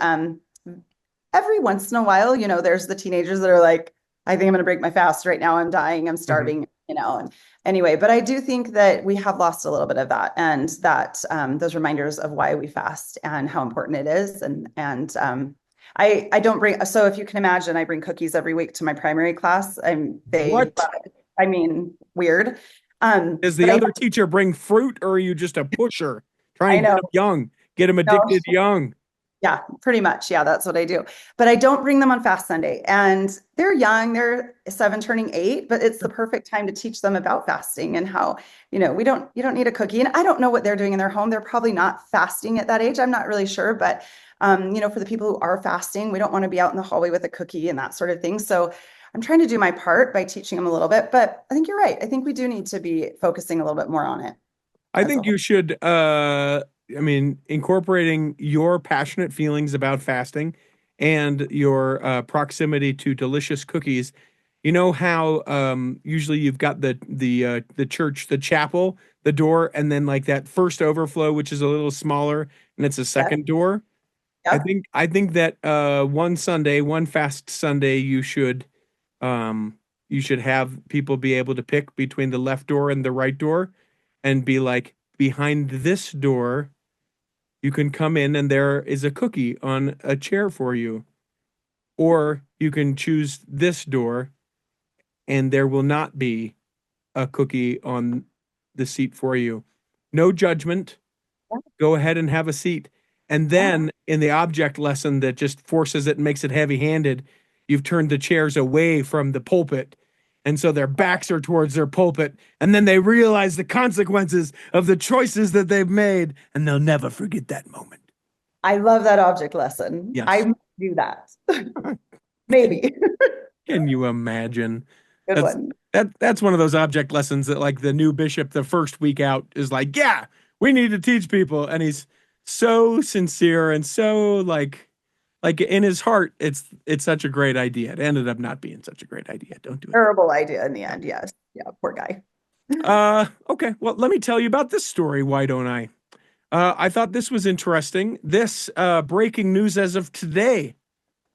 every once in a while, there's the teenagers that are like, I think I'm going to break my fast right now. I'm dying. I'm starving, And anyway, but I do think that we have lost a little bit of that, and that those reminders of why we fast and how important it is. And I don't bring, so if you can imagine, I bring cookies every week to my primary class. What? I mean, weird. Does But the other teacher bring fruit, or are you just a pusher I trying to get know. them young, get them No, addicted young? yeah, pretty much. Yeah, that's what I do. But I don't bring them on Fast Sunday. And they're young, they're 7 turning 8, but it's the perfect time to teach them about fasting and how, you don't need a cookie. And I don't know what they're doing in their home. They're probably not fasting at that age. I'm not really sure. But for the people who are fasting, we don't want to be out in the hallway with a cookie and that sort of thing. So I'm trying to do my part by teaching them a little bit. But I think you're right. I think we do need to be focusing a little bit more on it I as a think whole. you should, incorporating your passionate feelings about fasting and your proximity to delicious cookies. You know how usually you've got the church, the chapel, the door, and then like that first overflow, which is a little smaller, and it's a Yes. second door. I Yep. think I think that one Sunday, one fast Sunday, you should have people be able to pick between the left door and the right door, and be like, behind this door, you can come in and there is a cookie on a chair for you, or you can choose this door and there will not be a cookie on the seat for you. No judgment. Go ahead and have a seat. And Yeah. then in the object lesson that just forces it and makes it heavy handed, you've turned the chairs away from the pulpit. And so their backs are towards their pulpit. And then they realize the consequences of the choices that they've made. And they'll never forget that moment. I love that object lesson. I Yes. might do that. Maybe. Can you imagine? Good That's one. that's one of those object lessons that, like, the new bishop the first week out is like, yeah, we need to teach people. And he's so sincere and so like in his heart, it's such a great idea. It ended up not being such a great idea. Don't do it. Terrible idea in the end. Yes. Yeah. Poor guy. Okay. Well, let me tell you about this story. Why don't I? I thought this was interesting. This breaking news as of today,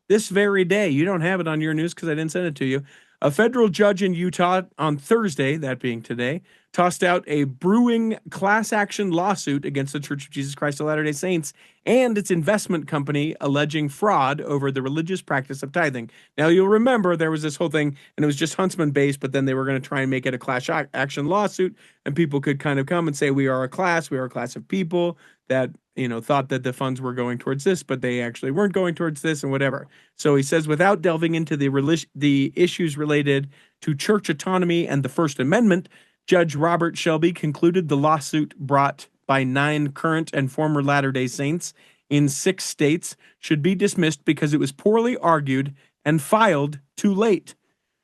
this very day. You don't have it on your news because I didn't send it to you. A federal judge in Utah on Thursday, that being today, tossed out a brewing class action lawsuit against the Church of Jesus Christ of Latter-day Saints and its investment company, alleging fraud over the religious practice of tithing. Now, you'll remember there was this whole thing, and it was just Huntsman based, but then they were going to try and make it a class action lawsuit, and people could kind of come and say, we are a class of people that thought that the funds were going towards this, but they actually weren't going towards this, and whatever. So he says, without delving into the issues related to church autonomy and the First Amendment, Judge Robert Shelby concluded the lawsuit brought by 9 current and former Latter-day Saints in 6 states should be dismissed because it was poorly argued and filed too late.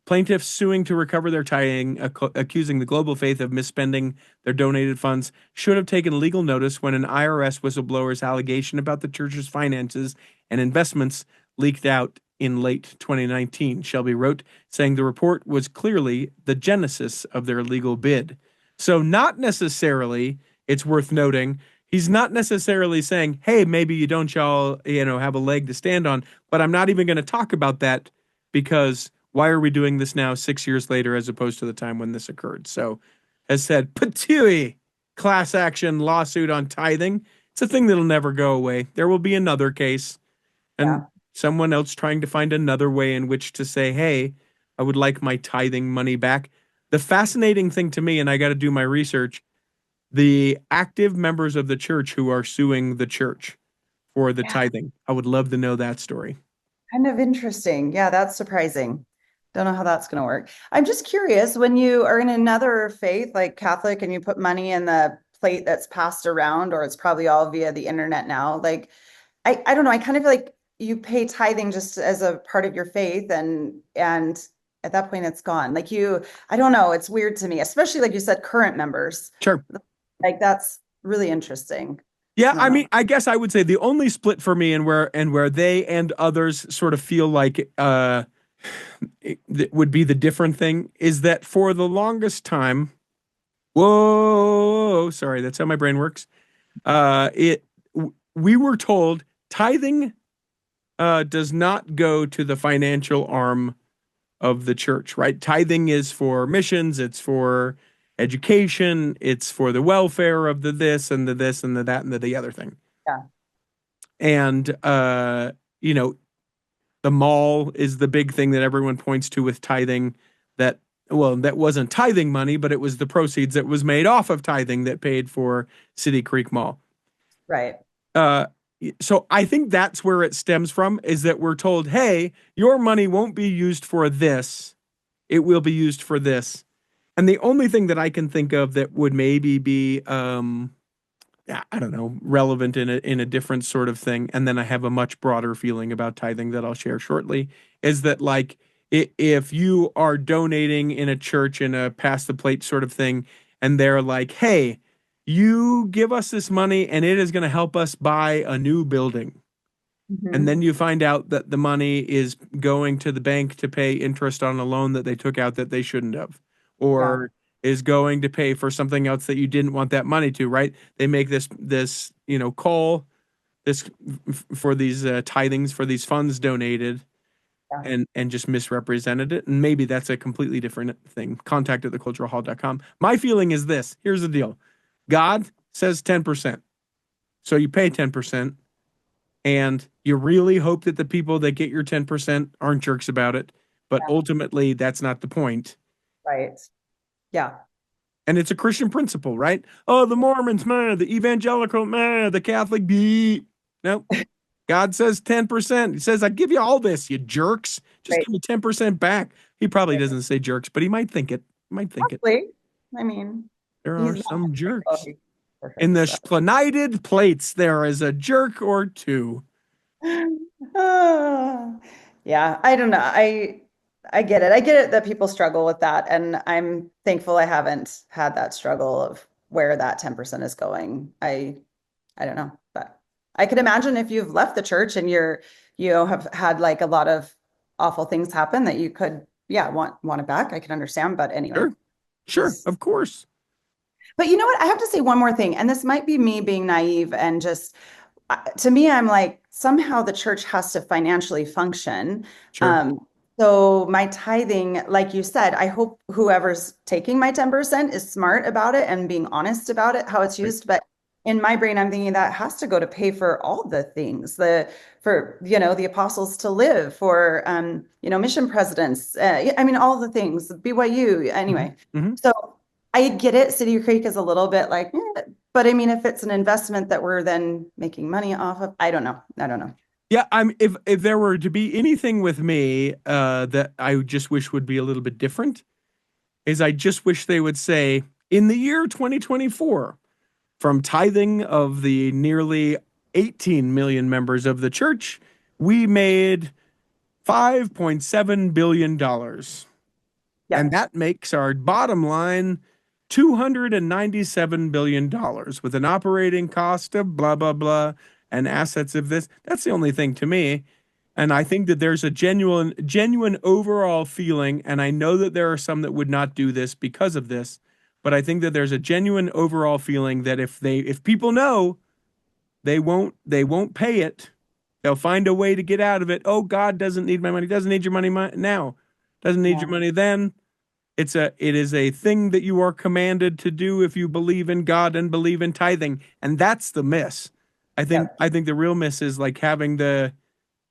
Plaintiffs suing to recover their tithing, accusing the global faith of misspending their donated funds, should have taken legal notice when an IRS whistleblower's allegation about the church's finances and investments leaked out in late 2019, Shelby wrote, saying the report was clearly the genesis of their legal bid. So not necessarily, it's worth noting, he's not necessarily saying, hey, maybe you don't y'all, have a leg to stand on, but I'm not even going to talk about that because why are we doing this now 6 years later as opposed to the time when this occurred? So, has said, Patui, class action lawsuit on tithing. It's a thing that'll never go away. There will be another case and Yeah. someone else trying to find another way in which to say, hey, I would like my tithing money back. The fascinating thing to me, and I got to do my research, the active members of the church who are suing the church for the Yeah, tithing. I would love to know that story. kind of interesting. Yeah, that's surprising. Don't know how that's going to work. I'm just curious, when you are in another faith like Catholic and you put money in the plate that's passed around, or it's probably all via the internet now, like I don't know, I kind of feel like you pay tithing just as a part of your faith, and at that point it's gone. Like I don't know, it's weird to me, especially like you said, current members. Sure. Like that's really interesting. Yeah, I don't I know. mean, I guess I would say the only split for me and where they and others sort of feel like would be the different thing is that for the longest time, whoa, sorry, that's how my brain works. We were told tithing does not go to the financial arm of the church, right? Tithing is for missions, it's for education, it's for the welfare of the this and the this and the that and the other thing. Yeah. And you know, the mall is the big thing that everyone points to with tithing that well, that wasn't tithing money, but it was the proceeds that was made off of tithing that paid for City Creek Mall. Right. Uh so I think that's where it stems from is that we're told, "Hey, your money won't be used for this. It will be used for this." And the only thing that I can think of that would maybe be I don't know, relevant in a different sort of thing, and then I have a much broader feeling about tithing that I'll share shortly, is that like if you are donating in a church in a pass the plate sort of thing, and they're like, "Hey, you give us this money and it is going to help us buy a new building." And Mhm. then you find out that the money is going to the bank to pay interest on a loan that they took out that they shouldn't have, Yeah. or is going to pay for something else that you didn't want that money to, right? They make this, call this for these tithings for these funds donated Yeah. and just misrepresented it. And maybe that's a completely different thing. Contact at theculturalhall.com. My feeling is this. Here's the deal. God says 10%. So you pay 10%. And you really hope that the people that get your 10% aren't jerks about it. But Yeah. ultimately, that's not the point. Right. Yeah. And it's a Christian principle, right? Oh, the Mormons, man, the evangelical, man, the Catholic, beat. No, God says 10%. He says, I give you all this, you jerks. Just Right. give me 10% back. He probably Right. doesn't say jerks, but he might think it. Might think it. Probably. I mean, There he's are not some perfect. Oh, jerks. he's In perfect. the So. splenited plates, there is a jerk or two. Ah, yeah, I don't know. I get it. I get it that people struggle with that, and I'm thankful I haven't had that struggle of where that 10% is going. I don't know, but I could imagine if you've left the church and have had like a lot of awful things happen that you could, yeah, want it back. I can understand, but anyway. Sure. Sure. Of course. But you know what? I have to say one more thing, and this might be me being naive and just to me, I'm like, somehow the church has to financially function. Sure. Um, so my tithing, like you said, I hope whoever's taking my 10% is smart about it and being honest about it, how it's Right. used. But in my brain, I'm thinking that has to go to pay for all the things, for the apostles to live, for mission presidents. I mean, all the things, BYU, Hmm. anyway. Hmm. So I get it. City Creek is a little bit like, but I mean, if it's an investment that we're then making money off of, I don't know. I don't know. Yeah, I'm if there were to be anything with me that I just wish would be a little bit different is I just wish they would say in the year 2024 from tithing of the nearly 18 million members of the church, we made $5.7 billion. And Yeah. that makes our bottom line $297 billion with an operating cost of blah, blah, blah, and assets of this. That's the only thing to me. And I think that there's a genuine overall feeling, and I know that there are some that would not do this because of this, but I think that there's a genuine overall feeling that if people know they won't pay it, they'll find a way to get out of it. Oh, God doesn't need my money, doesn't need your money now, doesn't need your Yeah. money then. It is a thing that you are commanded to do if you believe in God and believe in tithing. And that's the miss. I think Yep. I think the real miss is like having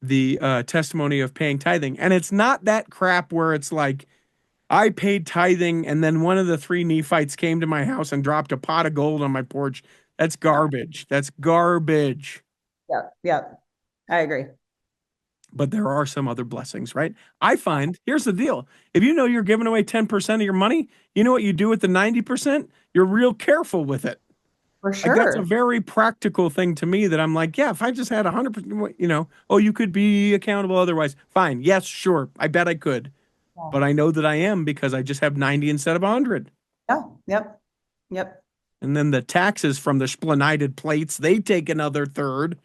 the testimony of paying tithing. And it's not that crap where it's like, I paid tithing and then one of the three Nephites came to my house and dropped a pot of gold on my porch. That's garbage. That's garbage. Yeah, yeah, I agree. But there are some other blessings, right? I find, here's the deal. If you know you're giving away 10% of your money, you know what you do with the 90%? You're real careful with it. For Like that's a sure. very practical thing to me that I'm like, yeah, if I just had 100%, oh, you could be accountable otherwise. Fine. Yes, sure. I bet I could. Yeah. But I know that I am because I just have 90 instead of 100. Yeah, yep, yep. And then the taxes from the splenited plates, they take another third.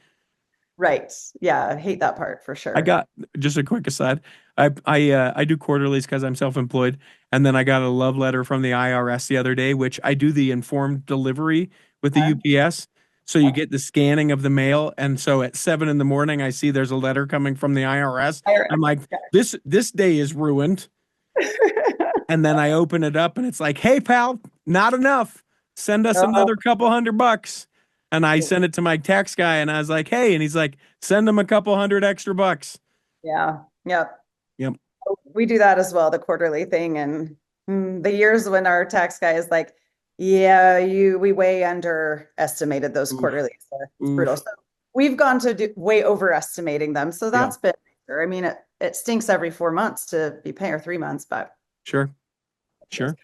Right. Yeah, I hate that part for I sure. got just a quick aside. I do quarterlies because I'm self-employed, and then I got a love letter from the IRS the other day, which I do the informed delivery with the UPS. So you get the scanning of the mail, and so at 7 in the morning, I see there's a letter coming from the IRS. I'm like, this day is ruined. And then I open it up, and it's like, hey pal, not enough. Send us another couple $100. And I sent it to my tax guy, and I was like, hey, and he's like, send him a couple $100 extra. Yeah, yep. Yep. We do that as well, the quarterly thing. And the years when our tax guy is like, yeah, we way underestimated those quarterlies. So it's brutal. So we've gone to way overestimating them. So that's been, I mean, it stinks every 4 months to be paying, or 3 months, but Sure. now,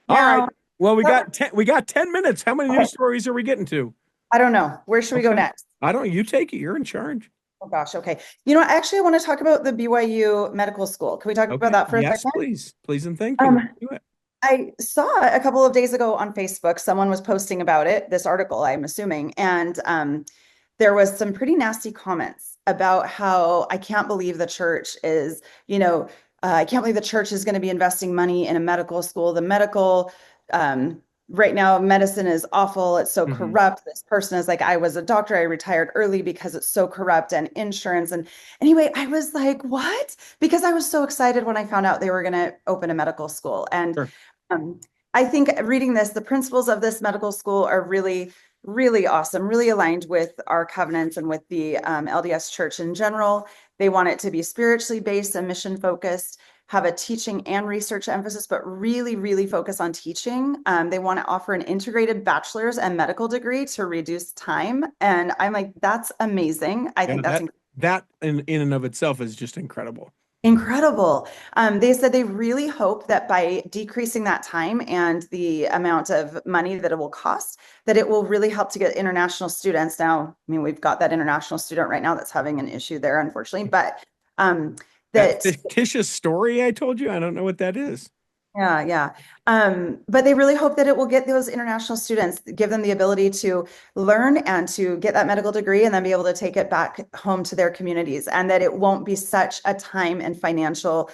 All right. Well, we got 10 minutes. How many news stories are we getting to? I don't know. Where should we go next? I don't, you take it. You're in charge. Oh gosh. Okay. Actually, I want to talk about the BYU Medical School. Can we talk about that for a second? Yes, please. And thank you. Do it. I saw a couple of days ago on Facebook, someone was posting about it, this article, I'm assuming, and there was some pretty nasty comments about how I can't believe the church is, I can't believe the church is going to be investing money in a medical school. The medical, right now, medicine is awful. It's so corrupt. This person is like, I was a doctor. I retired early because it's so corrupt, and insurance. And anyway, I was like, what? Because I was so excited when I found out they were going to open a medical school. And I think reading this, the principles of this medical school are really, really awesome, really aligned with our covenants and with the LDS church in general. They want it to be spiritually based and mission focused, have a teaching and research emphasis, but really, really focus on teaching. They want to offer an integrated bachelor's and medical degree to reduce time. And I'm like, that's amazing. I think that's that in and of itself is just incredible. Incredible. They said they really hope that by decreasing that time and the amount of money that it will cost, that it will really help to get international students. Now, I mean, we've got that international student right now that's having an issue there, unfortunately, but that fictitious story I told you, I don't know what that is. Yeah. But they really hope that it will get those international students, give them the ability to learn and to get that medical degree and then be able to take it back home to their communities, and that it won't be such a time and financial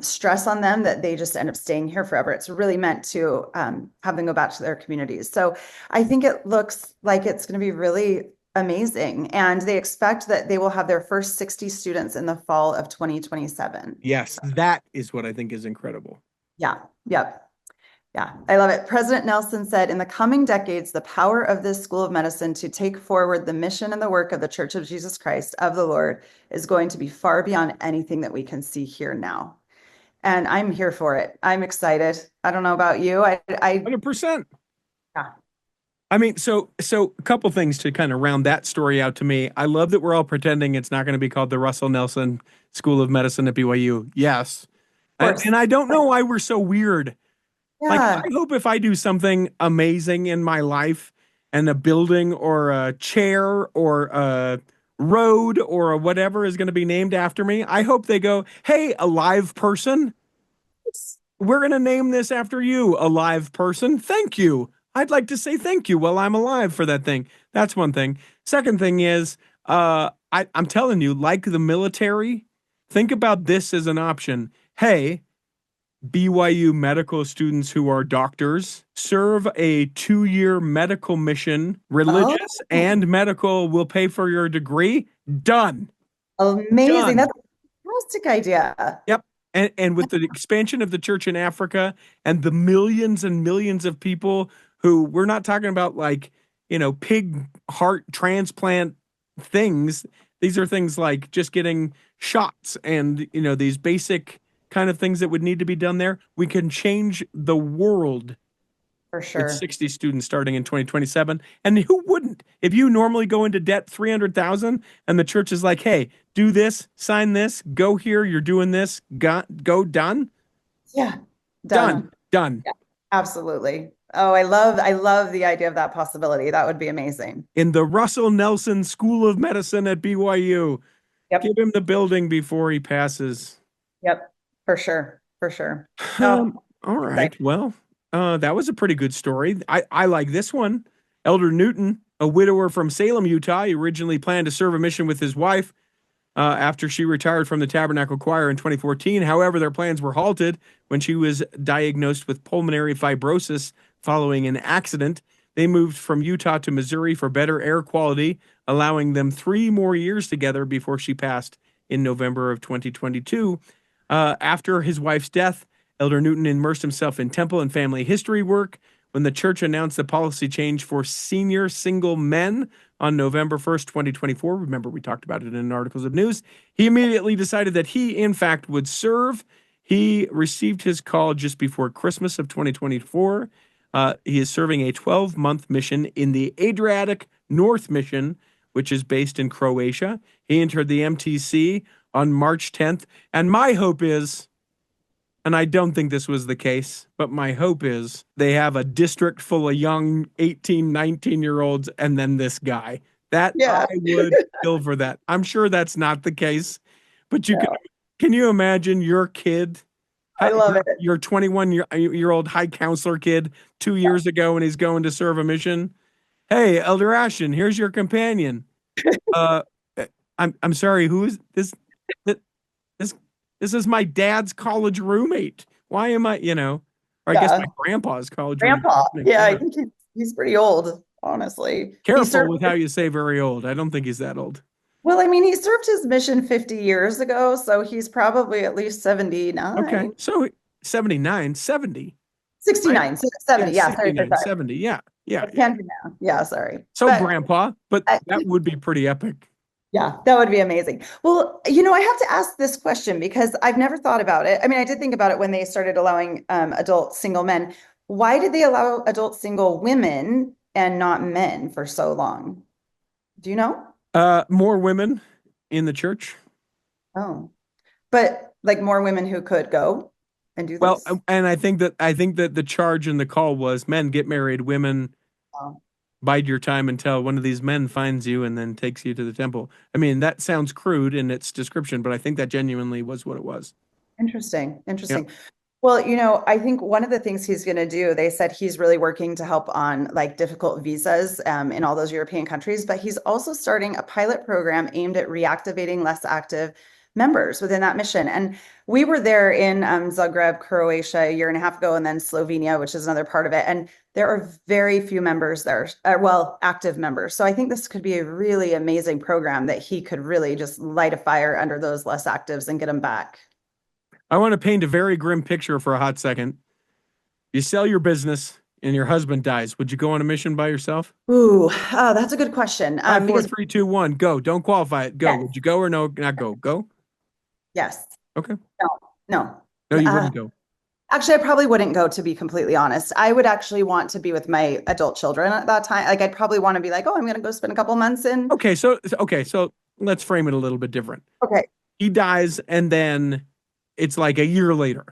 stress on them that they just end up staying here forever. It's really meant to have them go back to their communities. So I think it looks like it's going to be really amazing. And they expect that they will have their first 60 students in the fall of 2027. Yes, that is what I think is incredible. Yeah. Yep. Yeah. I love it. President Nelson said, in the coming decades, the power of this school of medicine to take forward the mission and the work of the Church of Jesus Christ of the Lord is going to be far beyond anything that we can see here now. And I'm here for it. I'm excited. I don't know about you. I 100%. Yeah. I mean, so a couple things to kind of round that story out to me. I love that we're all pretending it's not going to be called the Russell Nelson School of Medicine at BYU. Yes. And I don't know why we're so weird. Yeah. Like, I hope if I do something amazing in my life and a building or a chair or a road or whatever is going to be named after me, I hope they go, hey, a live person, we're going to name this after you, a live person. Thank you. I'd like to say thank you while I'm alive for that thing. That's one thing. Second thing is, I'm telling you, like the military, think about this as an option. Hey, BYU medical students who are doctors, serve a 2-year medical mission, religious and medical, will pay for your degree. Done. Amazing. Done. That's a fantastic idea. Yep. And with the expansion of the church in Africa and the millions and millions of people who, we're not talking about like, pig heart transplant things. These are things like just getting shots and, these basic kind of things that would need to be done there. We can change the world For with sure. 60 students starting in 2027. And who wouldn't? If you normally go into debt 300,000 and the church is like, "Hey, do this, sign this, go here, you're doing this, go done." Yeah. Done. Done. Done. Yeah, absolutely. Oh, I love the idea of that possibility. That would be amazing. In the Russell Nelson School of Medicine at BYU. Yep. Give him the building before he passes. Yep. For sure. For sure. Oh, All right. exciting. Well, that was a pretty good story. I like this one. Elder Newton, a widower from Salem, Utah, he originally planned to serve a mission with his wife after she retired from the Tabernacle Choir in 2014. However, their plans were halted when she was diagnosed with pulmonary fibrosis following an accident. They moved from Utah to Missouri for better air quality, allowing them 3 more years together before she passed in November of 2022. After his wife's death, Elder Newton immersed himself in temple and family history work. When the church announced the policy change for senior single men on November 1st, 2024, remember we talked about it in articles of news, he immediately decided that he, in fact, would serve. He received his call just before Christmas of 2024. He is serving a 12-month mission in the Adriatic North Mission, which is based in Croatia. He entered the MTC on March 10th. And my hope is, and I don't think this was the case, but my hope is they have a district full of young 18, 19-year-olds and then this guy. That Yeah. I would kill for that. I'm sure that's not the case, but No, can you imagine your kid, I love it. your 21-year-old high counselor kid 2 years ago and he's going to serve a mission? Hey, Elder Ashton, here's your companion. Uh, I'm sorry, who is this? This this is my dad's college roommate. Why am I, or I guess Yeah. my grandpa's college Grandpa. roommate. Yeah, I think he's pretty old, honestly. He Careful served, with how you say very old. I don't think he's that old. well, I mean, he served his mission 50 years ago, so he's probably at least 79. Okay. So 79, 70, right? 69, so Yeah, 70. Yeah, sorry, 69, sorry. 70. Yeah. Yeah. I can do now. Yeah, sorry. So But grandpa, but I- that would be pretty epic. yeah, that would be amazing. Well, I have to ask this question because I've never thought about it. I mean, I did think about it when they started allowing adult single men. Why did they allow adult single women and not men for so long? Do you know? More women in the church. Oh, but like more women who could go and do Well, this. and I think that the charge in the call was men get married, women Oh, bide your time until one of these men finds you and then takes you to the temple. I mean, that sounds crude in its description, but I think that genuinely was what it was. interesting. Yeah. Interesting. Well, I think one of the things he's going to do, they said he's really working to help on like difficult visas in all those European countries, but he's also starting a pilot program aimed at reactivating less active members within that mission. And we were there in Zagreb, Croatia a year and a half ago, and then Slovenia, which is another part of it. And there are very few members there, active members. So I think this could be a really amazing program that he could really just light a fire under those less actives and get them back. I want to paint a very grim picture for a hot second. You sell your business and your husband dies. Would you go on a mission by yourself? Ooh, oh, that's a good question. 5, 4, Because 3, 2, 1, go. Don't qualify it. Go. yes, Would you go or no? Not go. Go. yes, Okay. no, no. No, you Uh, wouldn't go. Actually, I probably wouldn't go, to be completely honest. I would actually want to be with my adult children at that time. Like, I'd probably want to be like, oh, I'm going to go spend a couple months in. Okay, so let's frame it a little bit different. Okay. He dies and then it's like a year later.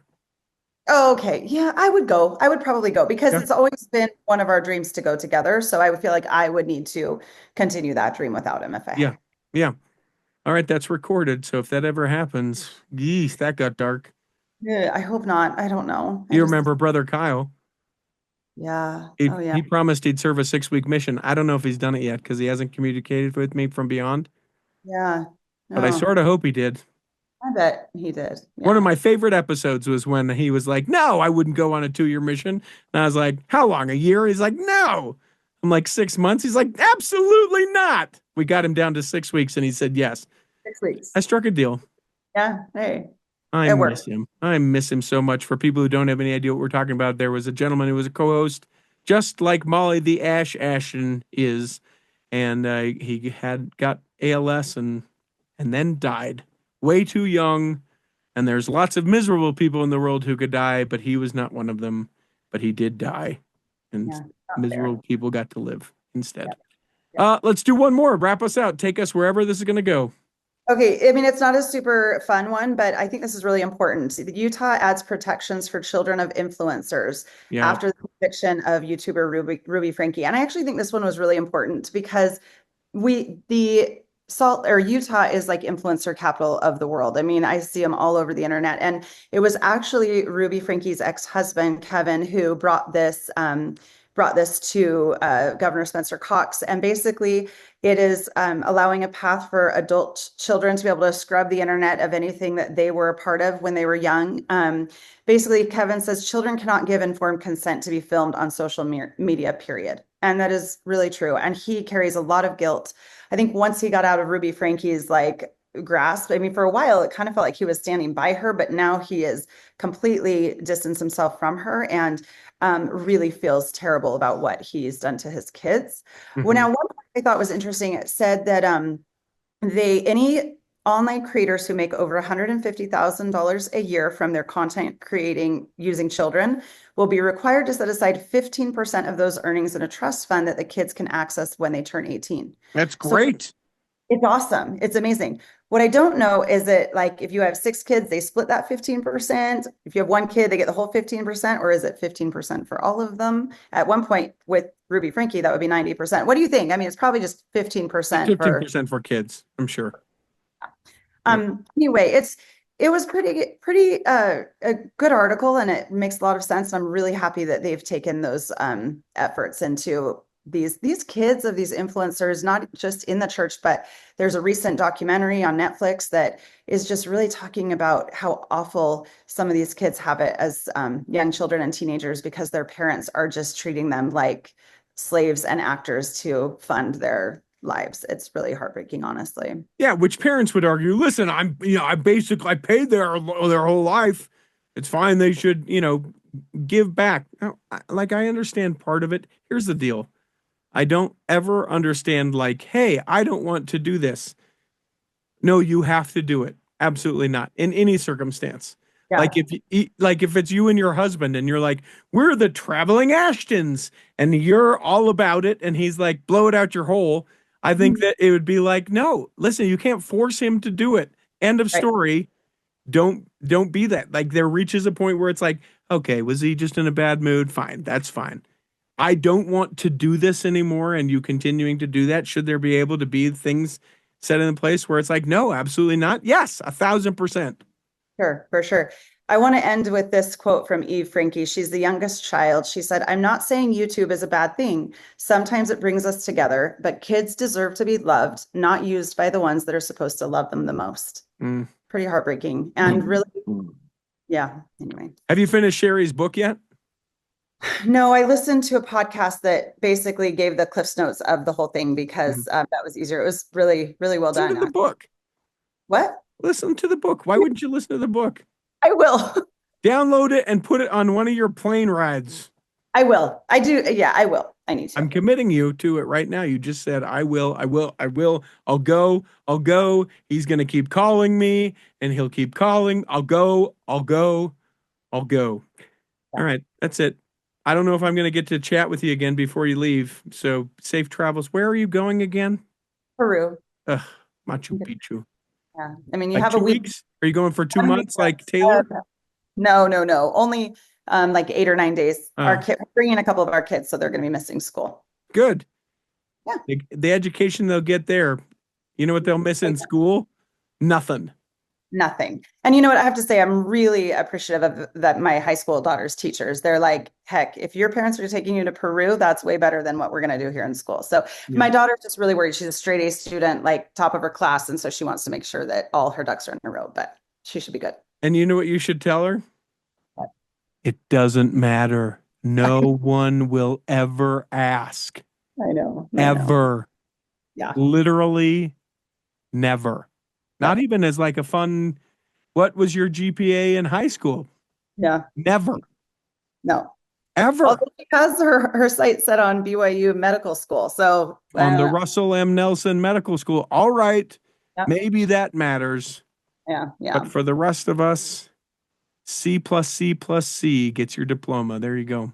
Oh, okay. Yeah, I would go. I would probably go because Yeah. it's always been one of our dreams to go together. So I would feel like I would need to continue that dream without him if I Yeah. Yeah. All right, that's recorded. So if that ever happens, geez, that got dark. Yeah, I hope not. I don't know. You remember Brother Kyle? Yeah. He, Oh, yeah. he promised he'd serve a 6-week mission. I don't know if he's done it yet because he hasn't communicated with me from beyond, Yeah. but I Oh, sort of hope he did. I bet he did. One Yeah. of my favorite episodes was when he was like, no, I wouldn't go on a 2-year mission. And I was like, how long? A year? He's like, no. I'm like, 6 months? He's like, absolutely not. We got him down to 6 weeks and he said yes. 6 weeks. I struck a deal. Yeah. Hey, I it miss worked. him. I miss him so much. For people who don't have any idea what we're talking about, there was a gentleman who was a co-host, just like Molly the Ash Ashton is, and he had got ALS and and then died way too young. And there's lots of miserable people in the world who could die, but he was not one of them. But he did die, and Yeah, not miserable fair. people got to live instead. Yeah. Let's do one more. Wrap us out. Take us wherever this is going to go. Okay, I mean, it's not a super fun one, but I think this is really important. Utah adds protections for children of influencers Yeah, after the conviction of YouTuber Ruby Frankie. And I actually think this one was really important because the Salt or Utah is like influencer capital of the world. I mean, I see them all over the internet. And it was actually Ruby Frankie's ex-husband, Kevin, who brought this to Governor Spencer Cox. And basically, it is allowing a path for adult children to be able to scrub the internet of anything that they were a part of when they were young. Basically, Kevin says children cannot give informed consent to be filmed on social media, period. And that is really true. And he carries a lot of guilt. I think once he got out of Ruby Frankie's like grasp, I mean, for a while, it kind of felt like he was standing by her, but now he is completely distanced himself from her and really feels terrible about what he's done to his kids. Well, now, one thing I thought was interesting, it said that any online creators who make over $150,000 a year from their content creating using children will be required to set aside 15% of those earnings in a trust fund that the kids can access when they turn 18. that's So great. it's awesome. It's amazing. What I don't know is that like if you have 6 kids, they split that 15%. If you have 1 kid, they get the whole 15%, or is it 15% for all of them? At one point with Ruby Frankie, that would be 90%. What do you think? I mean, it's probably just 15% for 15% for kids, I'm sure. Yeah. anyway, it was pretty a good article, and it makes a lot of sense. I'm really happy that they've taken those efforts into these kids of these influencers, not just in the church, but there's a recent documentary on Netflix that is just really talking about how awful some of these kids have it as young children and teenagers because their parents are just treating them like slaves and actors to fund their lives. It's really heartbreaking, honestly. Yeah, which parents would argue, listen, I paid their whole life. It's fine. They should, give back. Now, I understand part of it. Here's the deal. I don't ever understand like, hey, I don't want to do this. No, you have to do it. Absolutely not. In any circumstance. Yeah. If it's you and your husband and you're like, we're the traveling Ashtons and you're all about it and he's like, blow it out your hole. I think that it would be like, no, listen, you can't force him to do it. End of story. Don't be that. Like there reaches a point where it's like, okay, was he just in a bad mood? Fine. That's fine. I don't want to do this anymore. And you continuing to do that. Should there be able to be things set in place where it's like, no, absolutely not. Yes, 1,000%. Sure, for sure. I want to end with this quote from Eve Frankie. She's the youngest child. She said, I'm not saying YouTube is a bad thing. Sometimes it brings us together, but kids deserve to be loved, not used by the ones that are supposed to love them the most. Pretty heartbreaking. And really, yeah, anyway. Have you finished Sherry's book yet? No, I listened to a podcast that basically gave the Cliffs Notes of the whole thing because that was easier. It was really, really well Listen done. to the book. What? Listen to the book. Why wouldn't you listen to the book? I will. Download it and put it on one of your plane rides. I will. I do. Yeah, I will. I need to. I'm committing you to it right now. You just said, I will. I'll go. He's going to keep calling me and he'll keep calling. I'll go. All right. That's it. I don't know if I'm going to get to chat with you again before you leave. So safe travels. Where are you going again? Peru. Ugh, Machu Picchu. Yeah. I mean, you Like have 2 a week. weeks? Are you going for 2 months like Taylor? No. Only like 8 or 9 days. Oh. Our kid, we're bringing a couple of our kids, so they're going to be missing school. Good. Yeah. The education they'll get there. You know what they'll miss in school? Nothing. And you know what I have to say? I'm really appreciative of that. My high school daughter's teachers, they're like, heck, if your parents are taking you to Peru, that's way better than what we're going to do here in school. So my daughter's just really worried. She's a straight A student, like top of her class. And so she wants to make sure that all her ducks are in a row, but she should be good. And you know what you should tell her? What? It doesn't matter. No one will ever ask. I know. Ever. Yeah. Literally never. Not even as like a fun, what was your GPA in high school? Yeah. Never. No. Ever. Although she has her sights set on BYU medical school. So on the Russell M. Nelson Medical School. All right. Yep. Maybe that matters. Yeah. But for the rest of us, C plus C plus C gets your diploma. There you go.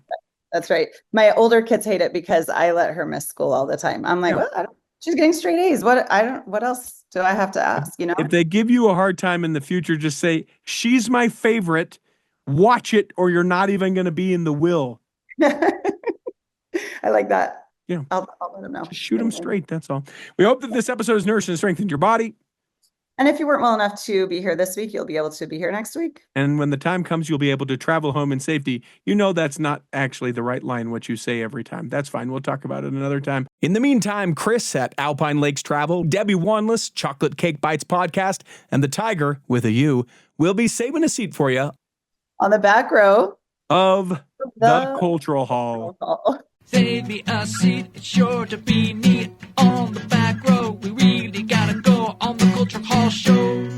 That's right. My older kids hate it because I let her miss school all the time. I'm like, Yeah. well, she's getting straight A's. What else do I have to ask? You know? If they give you a hard time in the future, just say, she's my favorite. Watch it, or you're not even going to be in the will. I like that. Yeah. I'll let them know. Just shoot them straight. That's all. We hope that this episode has nourished and strengthened your body. And if you weren't well enough to be here this week, you'll be able to be here next week. And when the time comes, you'll be able to travel home in safety. You know that's not actually the right line, what you say every time. That's fine. We'll talk about it another time. In the meantime, Chris at Alpine Lakes Travel, Debbie Wanless, Chocolate Cake Bites Podcast, and the Tiger, with a U, will be saving a seat for you On the back row of the Cultural Hall. Save me a seat, it's sure to be neat on the back row. We really gotta go on the Culture Hall show.